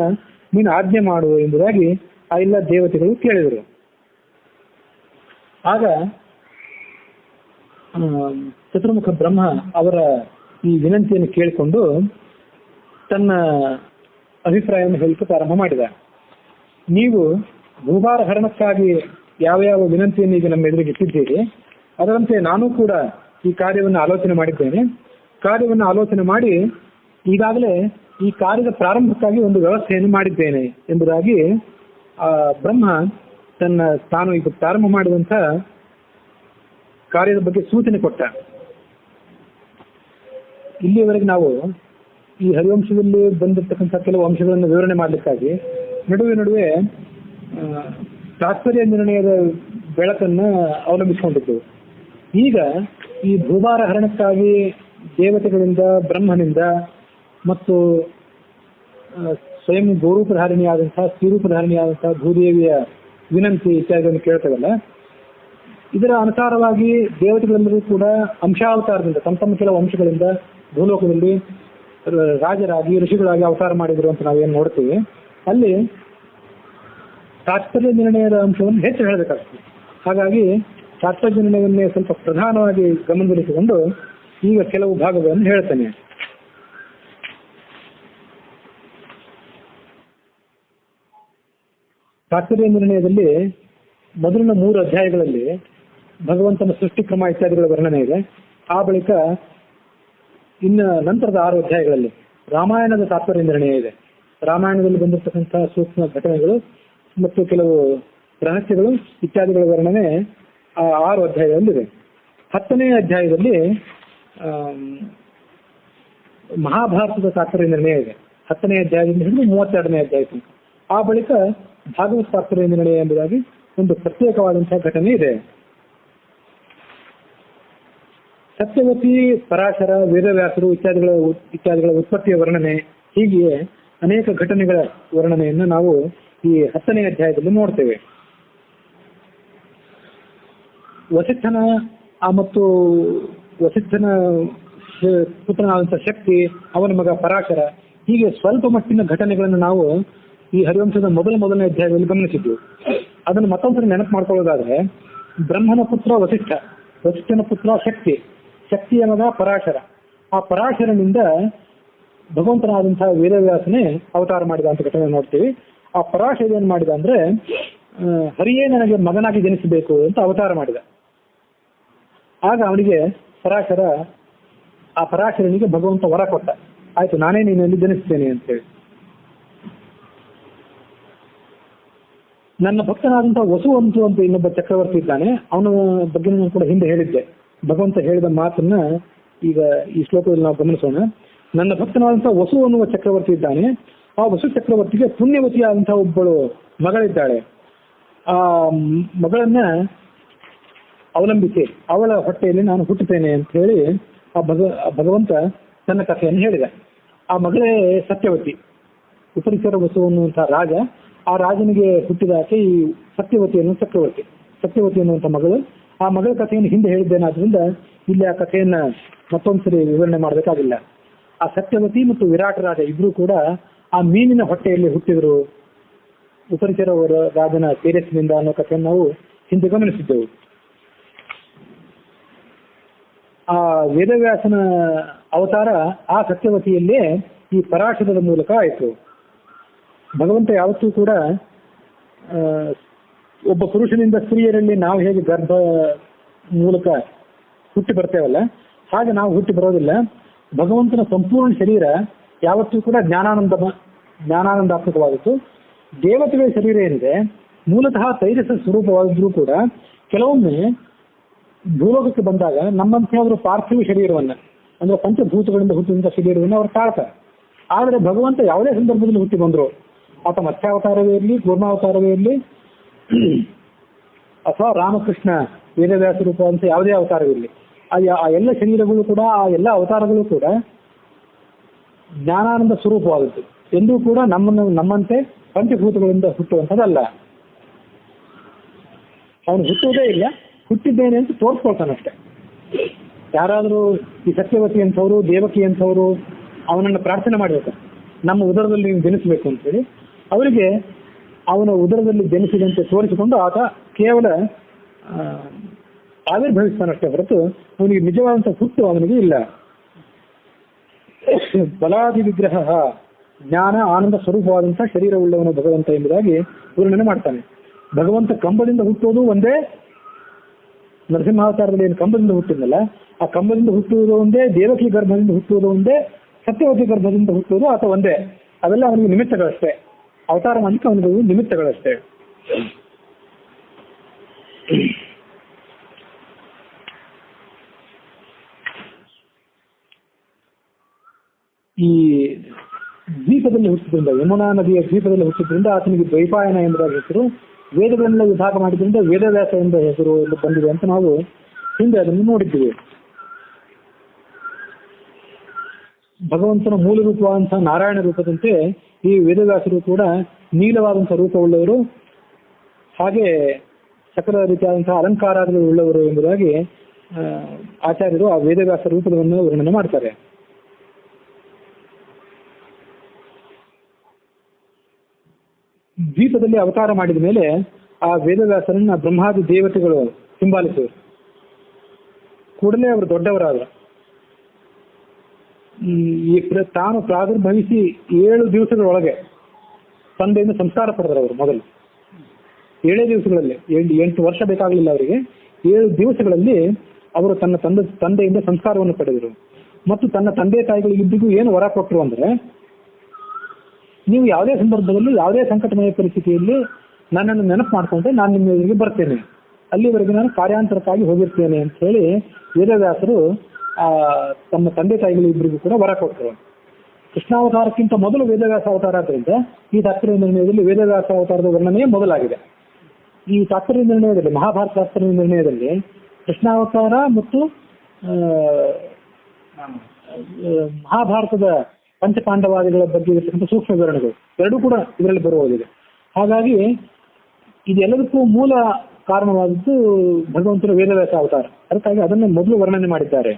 ನೀನು ಆಜ್ಞೆ ಮಾಡು ಎಂಬುದಾಗಿ ಆ ಎಲ್ಲ ದೇವತೆಗಳು ಕೇಳಿದರು. ಆಗ ಚತುರ್ಮುಖ ಬ್ರಹ್ಮ ಅವರ ಈ ವಿನಂತಿಯನ್ನು ಕೇಳಿಕೊಂಡು ತನ್ನ ಅಭಿಪ್ರಾಯವನ್ನು ಹೇಳಿಕೆ ಪ್ರಾರಂಭ ಮಾಡಿದ. ನೀವು ಭೂಭಾರ ಹರಣಕ್ಕಾಗಿ ಯಾವ ಯಾವ ವಿನಂತಿಯನ್ನು ಈಗ ನಮ್ಮ ಎದುರಿಗೆ ಇಟ್ಟಿದ್ದೀರಿ, ಅದರಂತೆ ನಾನು ಕೂಡ ಈ ಕಾರ್ಯವನ್ನು ಆಲೋಚನೆ ಮಾಡಿದ್ದೇನೆ. ಕಾರ್ಯವನ್ನು ಆಲೋಚನೆ ಮಾಡಿ ಈಗಾಗಲೇ ಈ ಕಾರ್ಯದ ಪ್ರಾರಂಭಕ್ಕಾಗಿ ಒಂದು ವ್ಯವಸ್ಥೆಯನ್ನು ಮಾಡಿದ್ದೇನೆ ಎಂಬುದಾಗಿ ಬ್ರಹ್ಮ ತಾನು ಈಗ ಪ್ರಾರಂಭ ಮಾಡಿದಂಥ ಕಾರ್ಯದ ಬಗ್ಗೆ ಸೂಚನೆ ಕೊಟ್ಟ. ಇಲ್ಲಿಯವರೆಗೆ ನಾವು ಈ ಹರಿವಂಶದಲ್ಲಿ ಬಂದಿರತಕ್ಕಂಥ ಕೆಲವು ಅಂಶಗಳನ್ನು ವಿವರಣೆ ಮಾಡಲಿಕ್ಕಾಗಿ ನಡುವೆ ತಾತ್ಪರ್ಯ ನಿರ್ಣಯದ ಬೆಳಕನ್ನು ಅವಲಂಬಿಸಿಕೊಂಡಿದ್ದು. ಈಗ ಈ ಭೂಭಾರ ಹರಣಕ್ಕಾಗಿ ದೇವತೆಗಳಿಂದ, ಬ್ರಹ್ಮನಿಂದ ಮತ್ತು ಸ್ವಯಂ ಗೋರೂಪಧಾರಿಣಿಯಾದಂತಹ, ಸ್ತ್ರೀರೂಪಧಾರಿಣಿಯಾದಂತಹ ಭೂದೇವಿಯ ವಿನಂತಿ ಇತ್ಯಾದಿಗಳನ್ನು ಕೇಳ್ತೇವಲ್ಲ, ಇದರ ಅನುಸಾರವಾಗಿ ದೇವತೆಗಳೆಲ್ಲರೂ ಕೂಡ ಅಂಶಾವತಾರದಿಂದ ತಮ್ಮ ಕೆಲವು ಅಂಶಗಳಿಂದ ಭೂಲೋಕದಲ್ಲಿ ರಾಜರಾಗಿ ಋಷಿಗಳಾಗಿ ಅವತಾರ ಮಾಡಿದ್ರು ಅಂತ ನಾವೇನು ನೋಡ್ತೀವಿ. ಅಲ್ಲಿ ತಾತ್ಪರ್ಯ ನಿರ್ಣಯದ ಅಂಶವನ್ನು ಹೆಚ್ಚು ಹೇಳಬೇಕಾಗ್ತದೆ. ಹಾಗಾಗಿ ತಾತ್ಪರ್ಯ ನಿರ್ಣಯವನ್ನೇ ಸ್ವಲ್ಪ ಪ್ರಧಾನವಾಗಿ ಗಮನದಲ್ಲಿಟ್ಟುಕೊಂಡು ಈಗ ಕೆಲವು ಭಾಗಗಳನ್ನು ಹೇಳ್ತೇನೆ. ತಾತ್ಪರ್ಯ ನಿರ್ಣಯದಲ್ಲಿ ಮೊದಲಿನ 3 ಅಧ್ಯಾಯಗಳಲ್ಲಿ ಭಗವಂತನ ಸೃಷ್ಟಿ ಕ್ರಮ ಇತ್ಯಾದಿಗಳ ವರ್ಣನೆ ಇದೆ. ಆ ಬಳಿಕ ನಂತರದ 6 ಅಧ್ಯಾಯಗಳಲ್ಲಿ ರಾಮಾಯಣದ ತಾತ್ಪರ್ಯ ನಿರ್ಣಯ ಇದೆ. ರಾಮಾಯಣದಲ್ಲಿ ಬಂದಿರತಕ್ಕಂತಹ ಸೂಕ್ಷ್ಮ ಘಟನೆಗಳು ಮತ್ತು ಕೆಲವು ರಹಸ್ಯಗಳು ಇತ್ಯಾದಿಗಳ ವರ್ಣನೆ ಆ 6 ಅಧ್ಯಾಯದಲ್ಲಿದೆ. 10ನೇ ಅಧ್ಯಾಯದಲ್ಲಿ ಮಹಾಭಾರತದ ತಾತ್ಪರ್ಯ ನಿರ್ಣಯ ಇದೆ. 10ನೇ ಅಧ್ಯಾಯದಿಂದ ಹಿಡಿದು 32ನೇ ಅಧ್ಯಾಯ ತನಕ. ಆ ಬಳಿಕ ಭಾಗವತ ತಾತ್ಪರ್ಯ ನಿರ್ಣಯ ಎಂಬುದಾಗಿ ಒಂದು ಪ್ರತ್ಯೇಕವಾದಂತಹ ಘಟನೆ ಇದೆ. ಸತ್ಯವತಿ, ಪರಾಶರ, ವೇದವ್ಯಾಸರು ಇತ್ಯಾದಿಗಳ ಉತ್ಪತ್ತಿಯ ವರ್ಣನೆ, ಹೀಗೆ ಅನೇಕ ಘಟನೆಗಳ ವರ್ಣನೆಯನ್ನು ನಾವು ಈ 10ನೇ ಅಧ್ಯಾಯದಲ್ಲಿ ನೋಡ್ತೇವೆ. ವಸಿಷ್ಠನ ಮತ್ತು ವಸಿಷ್ಠನ ಪುತ್ರನಾದಂತಹ ಶಕ್ತಿ, ಅವನ ಮಗ ಪರಾಶರ, ಹೀಗೆ ಸ್ವಲ್ಪ ಮಟ್ಟಿನ ಘಟನೆಗಳನ್ನು ನಾವು ಈ ಹರಿವಂಶದ ಮೊದಲನೇ ಅಧ್ಯಾಯದಲ್ಲಿ ಗಮನಿಸಿದ್ವಿ. ಅದನ್ನು ಮತ್ತೊಂದ್ಸರಿ ನೆನಪು ಮಾಡ್ಕೊಳ್ಳೋದಾದ್ರೆ, ಬ್ರಹ್ಮನ ಪುತ್ರ ವಸಿಷ್ಠ, ವಸಿಷ್ಠನ ಪುತ್ರ ಶಕ್ತಿಯ ಮಗ ಪರಾಶರ. ಆ ಪರಾಶರನಿಂದ ಭಗವಂತನಾದಂತಹ ವೇದವ್ಯಾಸನೇ ಅವತಾರ ಮಾಡಿದ ಅಂತ ಘಟನೆ ನೋಡ್ತೀವಿ. ಆ ಪರಾಶರ ಏನ್ ಮಾಡಿದ ಅಂದ್ರೆ, ಹರಿಯೇ ನನಗೆ ಮಗನಾಗಿ ಜನಿಸಬೇಕು ಅಂತ ಅವತಾರ ಮಾಡಿದ. ಆಗ ಅವನಿಗೆ ಪರಾಶರನಿಗೆ ಭಗವಂತ ವರ ಕೊಟ್ಟ, ಆಯ್ತು ನಾನೇ ನೀನಲ್ಲಿ ಜನಿಸ್ತೇನೆ ಅಂತೇಳಿ. ನನ್ನ ಭಕ್ತನಾದಂತಹ ವಸುವಂತು ಅಂತ ಇನ್ನೊಬ್ಬ ಚಕ್ರವರ್ತಿ ಇದ್ದಾನೆ, ಅವನ ಬಗ್ಗೆ ನಾನು ಕೂಡ ಹಿಂದೆ ಹೇಳಿದ್ದೆ. ಭಗವಂತ ಹೇಳಿದ ಮಾತನ್ನ ಈಗ ಈ ಶ್ಲೋಕದಲ್ಲಿ ನಾವು ಗಮನಿಸೋಣ. ನನ್ನ ಭಕ್ತನಾದಂತಹ ವಸು ಅನ್ನುವ ಚಕ್ರವರ್ತಿ ಇದ್ದಾನೆ. ಆ ವಸು ಚಕ್ರವರ್ತಿಗೆ ಪುಣ್ಯವತಿಯಾದಂತಹ ಒಬ್ಬಳು ಮಗಳಿದ್ದಾಳೆ. ಆ ಮಗಳನ್ನ ಅವಲಂಬಿಸಿ ಅವಳ ಹೊಟ್ಟೆಯಲ್ಲಿ ನಾನು ಹುಟ್ಟುತ್ತೇನೆ ಅಂತ ಹೇಳಿ ಭಗವಂತ ತನ್ನ ಕಥೆಯನ್ನು ಹೇಳಿದ. ಆ ಮಗಳೇ ಸತ್ಯವತಿ. ಉಪರಿಚರ ವಸು ಅನ್ನುವಂತಹ ರಾಜ, ಆ ರಾಜನಿಗೆ ಹುಟ್ಟಿದ ಆಕೆ ಈ ಸತ್ಯವತಿ ಅನ್ನುವ ಚಕ್ರವರ್ತಿ. ಸತ್ಯವತಿ ಅನ್ನುವಂಥ ಮಗಳು. ಆ ಮಗಳ ಕಥೆಯನ್ನು ಹಿಂದೆ ಹೇಳಿದ್ದೇನಾದ್ರಿಂದ ಇಲ್ಲಿ ಆ ಕಥೆಯನ್ನ ಮತ್ತೊಂದ್ಸರಿ ವಿವರಣೆ ಮಾಡಬೇಕಾಗಿಲ್ಲ. ಆ ಸತ್ಯವತಿ ಮತ್ತು ವಿರಾಟ ರಾಜ ಇಬ್ರು ಕೂಡ ಆ ಮೀನಿನ ಹೊಟ್ಟೆಯಲ್ಲಿ ಹುಟ್ಟಿದ್ರು ಉಪರಿಚರ ರಾಜನ ತೇಜಸ್ಸಿನಿಂದ ಅನ್ನೋ ಕಥೆಯನ್ನು ನಾವು ಹಿಂದೆ ಗಮನಿಸಿದ್ದೆವು. ಆ ವೇದವ್ಯಾಸನ ಅವತಾರ ಆ ಸತ್ಯವತಿಯಲ್ಲೇ ಈ ಪರಾಶರದ ಮೂಲಕ ಆಯಿತು. ಭಗವಂತ ಯಾವತ್ತೂ ಕೂಡ ಒಬ್ಬ ಪುರುಷನಿಂದ ಸ್ತ್ರೀಯರಲ್ಲಿ ನಾವು ಹೇಗೆ ಗರ್ಭ ಮೂಲಕ ಹುಟ್ಟಿ ಬರ್ತೇವಲ್ಲ, ಹಾಗೆ ನಾವು ಹುಟ್ಟಿ ಬರೋದಿಲ್ಲ. ಭಗವಂತನ ಸಂಪೂರ್ಣ ಶರೀರ ಯಾವತ್ತೂ ಕೂಡ ಜ್ಞಾನಾನಂದಾತ್ಮಕವಾದದ್ದು. ದೇವತೆಗಳ ಶರೀರ ಏನಿದೆ ಮೂಲತಃ ತೈಜಸ ಸ್ವರೂಪವಾಗಿದ್ರೂ ಕೂಡ ಕೆಲವೊಮ್ಮೆ ಭೂಲೋಕಕ್ಕೆ ಬಂದಾಗ ನಮ್ಮಂತೆ ಅವರು ಪಾರ್ಥಿವ ಶರೀರವನ್ನ ಅಂದ್ರೆ ಪಂಚಭೂತಗಳಿಂದ ಹುಟ್ಟಿದಂತಹ ಶರೀರವನ್ನು ಅವರು ತಾಳ್ತಾರೆ. ಆದರೆ ಭಗವಂತ ಯಾವುದೇ ಸಂದರ್ಭದಲ್ಲಿ ಹುಟ್ಟಿ ಬಂದ್ರು, ಆತ ಮತ್ಸ್ಯಾವತಾರವೇ ಇರಲಿ, ಕೂರ್ಮಾವತಾರವೇ ಇರಲಿ, ಅಥವಾ ರಾಮಕೃಷ್ಣ ವೇದವ್ಯಾಸ ರೂಪ ಅಂತ ಯಾವುದೇ ಅವತಾರವಿರಲಿ, ಆ ಎಲ್ಲ ಶರೀರಗಳು ಕೂಡ ಆ ಎಲ್ಲ ಅವತಾರಗಳು ಕೂಡ ಜ್ಞಾನಾನಂದ ಸ್ವರೂಪವಾದದ್ದು. ಎಂದೂ ಕೂಡ ನಮ್ಮಂತೆ ಪಂಚಭೂತಗಳಿಂದ ಹುಟ್ಟುವಂಥದ್ದಲ್ಲ. ಅವನು ಹುಟ್ಟುವುದೇ ಇಲ್ಲ, ಹುಟ್ಟಿದ್ದೇನೆ ಅಂತ ತೋರಿಸ್ಕೊಳ್ತಾನಷ್ಟೆ. ಯಾರಾದರೂ ಈ ಸತ್ಯವತಿ ಅಂಥವ್ರು, ದೇವಕಿ ಅಂಥವ್ರು ಅವನನ್ನು ಪ್ರಾರ್ಥನೆ ಮಾಡಬೇಕು, ನಮ್ಮ ಉದರದಲ್ಲಿ ನೀವು ಜನಿಸಬೇಕು ಅಂತೇಳಿ. ಅವರಿಗೆ ಅವನ ಉದರದಲ್ಲಿ ಜನಿಸಿದಂತೆ ತೋರಿಸಿಕೊಂಡು ಆತ ಕೇವಲ ಆವಿರ್ಭವಿಸ್ತಾನಷ್ಟೇ ಹೊರತು ಅವನಿಗೆ ನಿಜವಾದಂಥ ಹುಟ್ಟು ಅವನಿಗೆ ಇಲ್ಲ. ಬಲಾದಿ ವಿಗ್ರಹ ಜ್ಞಾನ ಆನಂದ ಸ್ವರೂಪವಾದಂತಹ ಶರೀರವುಳ್ಳವನು ಭಗವಂತ ಎಂಬುದಾಗಿ ವರ್ಣನೆ ಮಾಡ್ತಾನೆ. ಭಗವಂತ ಕಂಬದಿಂದ ಹುಟ್ಟುವುದು ಒಂದೇ, ನರಸಿಂಹಾವತಾರದಲ್ಲಿ ಏನು ಕಂಬದಿಂದ ಹುಟ್ಟಿದ್ನಲ್ಲ, ಆ ಕಂಬದಿಂದ ಹುಟ್ಟುವುದು ಒಂದೇ, ದೇವಕಿ ಗರ್ಭದಿಂದ ಹುಟ್ಟುವುದು ಒಂದೇ, ಸತ್ಯವತಿ ಗರ್ಭದಿಂದ ಹುಟ್ಟುವುದು ಆತ ಒಂದೇ. ಅವೆಲ್ಲ ಅವನಿಗೆ ನಿಮಿತ್ತಗಳಷ್ಟೇ, ಅವತಾರ ಮಾಡಲಿಕ್ಕೆ ಅವನಿಗೆ ನಿಮಿತ್ತಗಳಷ್ಟೇ. ಈ ದ್ವೀಪದಲ್ಲಿ ಹುಟ್ಟಿದ್ರಿಂದ, ಯಮುನಾ ನದಿಯ ದ್ವೀಪದಲ್ಲಿ ಹುಟ್ಟಿದ್ರಿಂದ ಆತನಿಗೆ ದ್ವೈಪಾಯನ ಎಂಬುದಾಗಿ ಹೆಸರು. ವೇದಗಳನ್ನೆಲ್ಲ ವಿಭಾಗ ಮಾಡಿದ್ರಿಂದ ವೇದವ್ಯಾಸ ಎಂಬ ಹೆಸರು ಬಂದಿದೆ ಅಂತ ನಾವು ಹಿಂದೆ ಅದನ್ನು ನೋಡಿದ್ದೀವಿ. ಭಗವಂತನ ಮೂಲ ರೂಪವಾದಂತಹ ನಾರಾಯಣ ರೂಪದಂತೆ ಈ ವೇದವ್ಯಾಸರು ಕೂಡ ನೀಲವಾದಂತಹ ರೂಪವುಳ್ಳವರು, ಹಾಗೆ ಸಕಲ ರೀತಿಯಾದಂತಹ ಅಲಂಕಾರಗಳು ಉಳ್ಳವರು ಎಂಬುದಾಗಿ ಆಚಾರ್ಯರು ಆ ವೇದವ್ಯಾಸ ರೂಪವನ್ನು ವರ್ಣನೆ ಮಾಡ್ತಾರೆ. ದ್ವೀಪದಲ್ಲಿ ಅವತಾರ ಮಾಡಿದ ಮೇಲೆ ಆ ವೇದವ್ಯಾಸರನ್ನ ಬ್ರಹ್ಮಾದಿ ದೇವತೆಗಳು ಹಿಂಬಾಲಿಸಿದರು. ಕೂಡಲೇ ಅವರು ದೊಡ್ಡವರಾದರು. ತಾನು ಪ್ರಾದುರ್ಭವಿಸಿ 7 ದಿವಸಗಳೊಳಗೆ ತಂದೆಯಿಂದ ಸಂಸ್ಕಾರ ಪಡೆದರು. ಅವರು ಮೊದಲು 7 ದಿವಸಗಳಲ್ಲಿ, 8 ವರ್ಷ ಬೇಕಾಗಲಿಲ್ಲ ಅವರಿಗೆ, 7 ದಿವಸಗಳಲ್ಲಿ ಅವರು ತಂದೆಯಿಂದ ಸಂಸ್ಕಾರವನ್ನು ಪಡೆದರು. ಮತ್ತು ತನ್ನ ತಂದೆ ತಾಯಿಗಳಿಗಿಬ್ಬರಿಗೂ ಏನು ವರ ಕೊಟ್ಟರು ಅಂದ್ರೆ, ನೀವು ಯಾವುದೇ ಸಂದರ್ಭದಲ್ಲೂ ಯಾವುದೇ ಸಂಕಟಮಯ ಪರಿಸ್ಥಿತಿಯಲ್ಲಿ ನನ್ನನ್ನು ನೆನಪು ಮಾಡಿಕೊಂಡ್ರೆ ನಾನು ನಿಮ್ಮ ಎದುರಿಗೆ ಬರ್ತೇನೆ, ಅಲ್ಲಿವರೆಗೆ ನಾನು ಕಾರ್ಯಾಂತರಕ್ಕಾಗಿ ಹೋಗಿರ್ತೇನೆ ಅಂತ ಹೇಳಿ ವೇದವ್ಯಾಸರು ತಮ್ಮ ತಂದೆ ತಾಯಿಗಳಿಬ್ಬರಿಗೂ ಕೂಡ ವರ ಕೊಟ್ಟರು. ಕೃಷ್ಣಾವತಾರಕ್ಕಿಂತ ಮೊದಲು ವೇದವ್ಯಾಸ ಅವತಾರ ಆದ್ದರಿಂದ ಈ ತಾತ್ಪರ್ಯ ನಿರ್ಣಯದಲ್ಲಿ ವೇದವ್ಯಾಸ ಅವತಾರದ ವರ್ಣನೆಯೇ ಮೊದಲಾಗಿದೆ. ಈ ತಾತ್ಪರ್ಯ ನಿರ್ಣಯದಲ್ಲಿ, ಮಹಾಭಾರತ ತಾತ್ಪರ್ಯ ನಿರ್ಣಯದಲ್ಲಿ ಕೃಷ್ಣಾವತಾರ ಮತ್ತು ಮಹಾಭಾರತದ ಪಂಚಪಾಂಡವಾದಿಗಳ ಬಗ್ಗೆ ಇರತಕ್ಕಂಥ ಸೂಕ್ಷ್ಮ ವಿವರಣೆಗಳು ಎರಡೂ ಕೂಡ ಇದರಲ್ಲಿ ಬರುವುದಿದೆ. ಹಾಗಾಗಿ ಇದೆಲ್ಲದಕ್ಕೂ ಮೂಲ ಕಾರಣವಾದದ್ದು ಭಗವಂತನ ವೇದವ್ಯಾಸ ಅವತಾರ. ಅದಕ್ಕಾಗಿ ಅದನ್ನು ಮೊದಲು ವರ್ಣನೆ ಮಾಡಿದ್ದಾರೆ.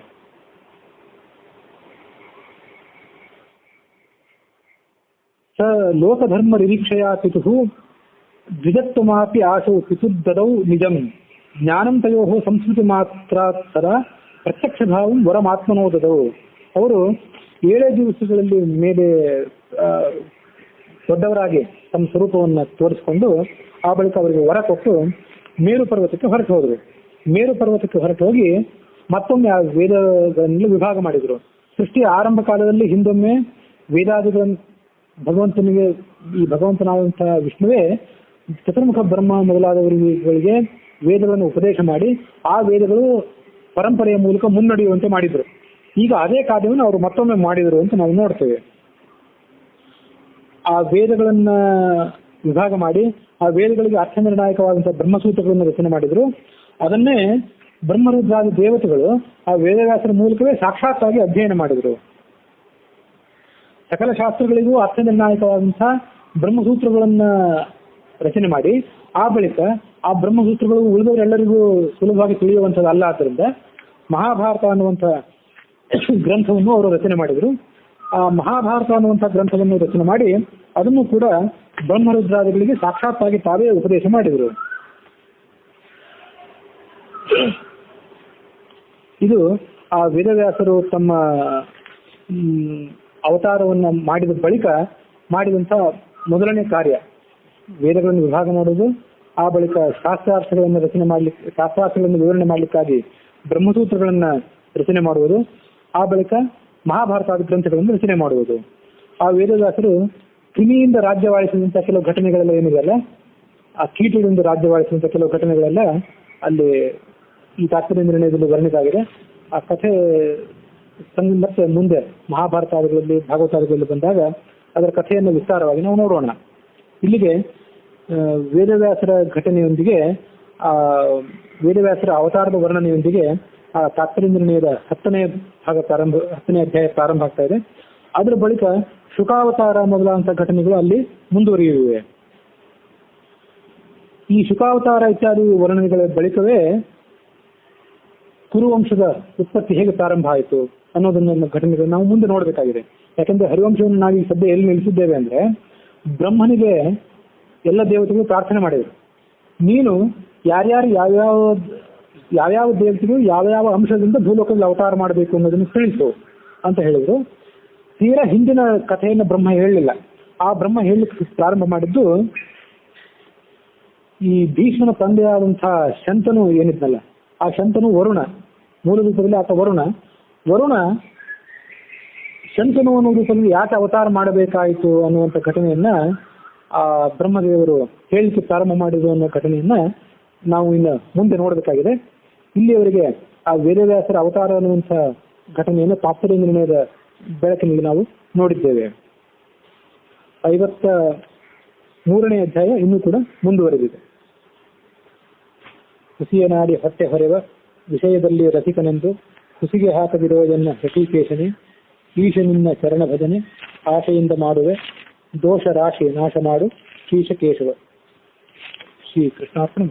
ಸ ಲೋಕಧರ್ಮ ನಿರೀಕ್ಷೆಯ ಪಿತು ದ್ವಿಜತ್ವಮಾಪಿ ಆಶೋ ಪಿತುರ್ದದೌ ನಿಜಂ ಜ್ಞಾನಂ ತಯೋ ಸಂಸ್ಕೃತಿ ಮಾತ್ರ ಪ್ರತ್ಯಕ್ಷ ಭಾವಂ ವರಮಾತ್ಮನೋದದೌ. ಅವರು 7 ದಿವಸಗಳಲ್ಲಿ ಮೇಲೆ ದೊಡ್ಡವರಾಗಿ ತಮ್ಮ ಸ್ವರೂಪವನ್ನು ತೋರಿಸಿಕೊಂಡು ಆ ಬಳಿಕ ಅವರಿಗೆ ವರ ಕೊಟ್ಟು ಮೇರು ಪರ್ವತಕ್ಕೆ ಹೊರಟು ಹೋದರು. ಮೇರು ಪರ್ವತಕ್ಕೆ ಹೊರಟು ಹೋಗಿ ಮತ್ತೊಮ್ಮೆ ಆ ವೇದಗಳನ್ನೆಲ್ಲ ವಿಭಾಗ ಮಾಡಿದರು. ಸೃಷ್ಟಿಯ ಆರಂಭ ಕಾಲದಲ್ಲಿ ಹಿಂದೊಮ್ಮೆ ವೇದಾದಿಗಳನ್ನು ಭಗವಂತನಿಗೆ, ಈ ಭಗವಂತನಾದಂತಹ ವಿಷ್ಣುವೇ ಚತುರ್ಮುಖ ಬ್ರಹ್ಮ ಮೊದಲಾದವರಿಗೆ ವೇದಗಳನ್ನು ಉಪದೇಶ ಮಾಡಿ ಆ ವೇದಗಳು ಪರಂಪರೆಯ ಮೂಲಕ ಮುನ್ನಡೆಯುವಂತೆ ಮಾಡಿದರು. ಈಗ ಅದೇ ಕಾರ್ಯವನ್ನು ಅವರು ಮತ್ತೊಮ್ಮೆ ಮಾಡಿದರು ಅಂತ ನಾವು ನೋಡ್ತೇವೆ. ಆ ವೇದಗಳನ್ನ ವಿಭಾಗ ಮಾಡಿ ಆ ವೇದಗಳಿಗೆ ಅರ್ಥ ನಿರ್ಣಾಯಕವಾದಂತಹ ಬ್ರಹ್ಮಸೂತ್ರಗಳನ್ನು ರಚನೆ ಮಾಡಿದ್ರು. ಅದನ್ನೇ ಬ್ರಹ್ಮರುದ್ರಾದಿ ದೇವತೆಗಳು ಆ ವೇದವ್ಯಾಸರ ಮೂಲಕವೇ ಸಾಕ್ಷಾತ್ತಾಗಿ ಅಧ್ಯಯನ ಮಾಡಿದರು. ಸಕಲ ಶಾಸ್ತ್ರಗಳಿಗೂ ಅರ್ಥ ನಿರ್ಣಾಯಕವಾದಂತಹ ಬ್ರಹ್ಮಸೂತ್ರಗಳನ್ನ ರಚನೆ ಮಾಡಿ ಆ ಬಳಿಕ ಆ ಬ್ರಹ್ಮಸೂತ್ರಗಳು ಉಳಿದವರೆಲ್ಲರಿಗೂ ಸುಲಭವಾಗಿ ತಿಳಿಯುವಂಥದ್ದಲ್ಲ. ಆದ್ದರಿಂದ ಮಹಾಭಾರತ ಅನ್ನುವಂಥ ಗ್ರಂಥವನ್ನು ಅವರು ರಚನೆ ಮಾಡಿದರು. ಆ ಮಹಾಭಾರತ ಅನ್ನುವಂಥ ಗ್ರಂಥವನ್ನು ರಚನೆ ಮಾಡಿ ಅದನ್ನು ಕೂಡ ಬ್ರಹ್ಮರುದ್ರಾದಿಗಳಿಗೆ ಸಾಕ್ಷಾತ್ತಾಗಿ ತಾವೇ ಉಪದೇಶ ಮಾಡಿದರು. ಇದು ಆ ವೇದವ್ಯಾಸರು ತಮ್ಮ ಅವತಾರವನ್ನು ಮಾಡಿದ ಬಳಿಕ ಮಾಡಿದಂಥ ಮೊದಲನೇ ಕಾರ್ಯ. ವೇದಗಳನ್ನು ವಿಭಾಗ ಮಾಡುವುದು, ಆ ಬಳಿಕ ಶಾಸ್ತ್ರಾರ್ಥಗಳನ್ನು ರಚನೆ ಮಾಡಲಿಕ್ಕೆ, ಶಾಸ್ತ್ರಾರ್ಥಗಳನ್ನು ವಿವರಣೆ ಮಾಡಲಿಕ್ಕಾಗಿ ಬ್ರಹ್ಮಸೂತ್ರಗಳನ್ನು ರಚನೆ ಮಾಡುವುದು, ಆ ಬಳಿಕ ಮಹಾಭಾರತಾದಿ ಗ್ರಂಥಗಳನ್ನು ರಚನೆ ಮಾಡುವುದು. ಆ ವೇದವ್ಯಾಸರು ಕ್ರಿಮಿಯಿಂದ ರಾಜ್ಯವಾಳಿಸಿದಂಥ ಕೆಲವು ಘಟನೆಗಳೆಲ್ಲ ಏನಿದೆಯಲ್ಲ, ಆ ಕೀಟದಿಂದ ರಾಜ್ಯವಾಳಿಸಿದಂಥ ಕೆಲವು ಘಟನೆಗಳೆಲ್ಲ ಅಲ್ಲಿ ಈ ತಾತ್ಪರ್ಯ ನಿರ್ಣಯದಲ್ಲಿ ವರ್ಣಿತಾಗಿದೆ. ಆ ಕಥೆ ಮತ್ತೆ ಮುಂದೆ ಮಹಾಭಾರತಾದಿಗಳಲ್ಲಿ ಭಾಗವತಾದಿಗಳಲ್ಲಿ ಬಂದಾಗ ಅದರ ಕಥೆಯನ್ನು ವಿಸ್ತಾರವಾಗಿ ನಾವು ನೋಡೋಣ. ಇಲ್ಲಿಗೆ ವೇದವ್ಯಾಸರ ಘಟನೆಯೊಂದಿಗೆ, ಆ ವೇದವ್ಯಾಸರ ಅವತಾರದ ವರ್ಣನೆಯೊಂದಿಗೆ ಆ ತಾತ್ಪರ್ಯ ನಿರ್ಣಯದ 10ನೇ ಅಧ್ಯಾಯ ಪ್ರಾರಂಭ ಆಗ್ತಾ ಇದೆ. ಅದರ ಬಳಿಕ ಶುಕಾವತಾರ ಮೊದಲಾದಂತಹ ಘಟನೆಗಳು ಅಲ್ಲಿ ಮುಂದುವರಿಯುವೆ. ಈ ಶುಕಾವತಾರ ಇತ್ಯಾದಿ ವರ್ಣನೆಗಳ ಬಳಿಕವೇ ಕುರುವಂಶದ ಉತ್ಪತ್ತಿ ಹೇಗೆ ಪ್ರಾರಂಭ ಆಯಿತು ಅನ್ನೋದನ್ನ ಘಟನೆಗಳು ನಾವು ಮುಂದೆ ನೋಡಬೇಕಾಗಿದೆ. ಯಾಕಂದ್ರೆ ಹರಿವಂಶವನ್ನು ನಾವು ಈ ಸದ್ಯ ಎಲ್ಲಿ ನಿಲ್ಲಿಸಿದ್ದೇವೆ ಅಂದ್ರೆ, ಬ್ರಹ್ಮನಿಗೆ ಎಲ್ಲ ದೇವತೆಗಳು ಪ್ರಾರ್ಥನೆ ಮಾಡಿದರು, ನೀನು ಯಾರ್ಯಾರು ಯಾವ್ಯಾವ ದೇವತೆಗಳು ಯಾವ್ಯಾವ ಅಂಶದಿಂದ ಭೂಲೋಕದಲ್ಲಿ ಅವತಾರ ಮಾಡಬೇಕು ಅನ್ನೋದನ್ನು ತಿಳಿಸು ಅಂತ ಹೇಳಿದ್ರು. ತೀರಾ ಹಿಂದಿನ ಕಥೆಯನ್ನು ಬ್ರಹ್ಮ ಹೇಳಲಿಲ್ಲ. ಆ ಬ್ರಹ್ಮ ಹೇಳಲಿಕ್ಕೆ ಪ್ರಾರಂಭ ಮಾಡಿದ್ದು ಈ ಭೀಷ್ಮನ ತಂದೆಯಾದಂತಹ ಶಂತನು ಏನಿದ್ನಲ್ಲ, ಆ ಶಂತನು ವರುಣ, ಮೂಲ ರೂಪದಲ್ಲಿ ಆತ ವರುಣ ಶಂತನು ಅನ್ನೋ ರೂಪದಲ್ಲಿ ಯಾಕೆ ಅವತಾರ ಮಾಡಬೇಕಾಯಿತು ಅನ್ನುವಂಥ ಘಟನೆಯನ್ನ ಆ ಬ್ರಹ್ಮದೇವರು ಹೇಳಿಕೆ ಪ್ರಾರಂಭ ಮಾಡಿದ್ರು ಅನ್ನೋ ಘಟನೆಯನ್ನ ನಾವು ಇನ್ನು ಮುಂದೆ ನೋಡಬೇಕಾಗಿದೆ. ಇಲ್ಲಿಯವರೆಗೆ ಆ ವೇದವ್ಯಾಸರ ಅವತಾರ ಅನ್ನುವಂಥ ಘಟನೆಯನ್ನು ತಾತ್ಪರ್ಯ ನಿರ್ಣಯದ ಬೆಳಕಿನಲ್ಲಿ ನಾವು ನೋಡಿದ್ದೇವೆ. 53ನೇ ಅಧ್ಯಾಯ ಇನ್ನೂ ಕೂಡ ಮುಂದುವರೆದಿದೆ. ಹುಸಿಯ ನಾಡಿ ಹೊಟ್ಟೆ ಹೊರೆವ ವಿಷಯದಲ್ಲಿ ರಸಿಕನೆಂದು ಹುಸಿಗೆ ಹಾಕದಿರುವುದನ್ನ ಹೃಷಿಕೇಶನೇ, ಈಶ ನಿನ್ನ ಚರಣ ಭಜನೆ ಆಶೆಯಿಂದ ಮಾಡುವೆ, ದೋಷ ರಾಶಿ ನಾಶ ಮಾಡು ಶೀಶ ಕೇಶವ. ಶ್ರೀ ಕೃಷ್ಣಾರ್ಪಣ.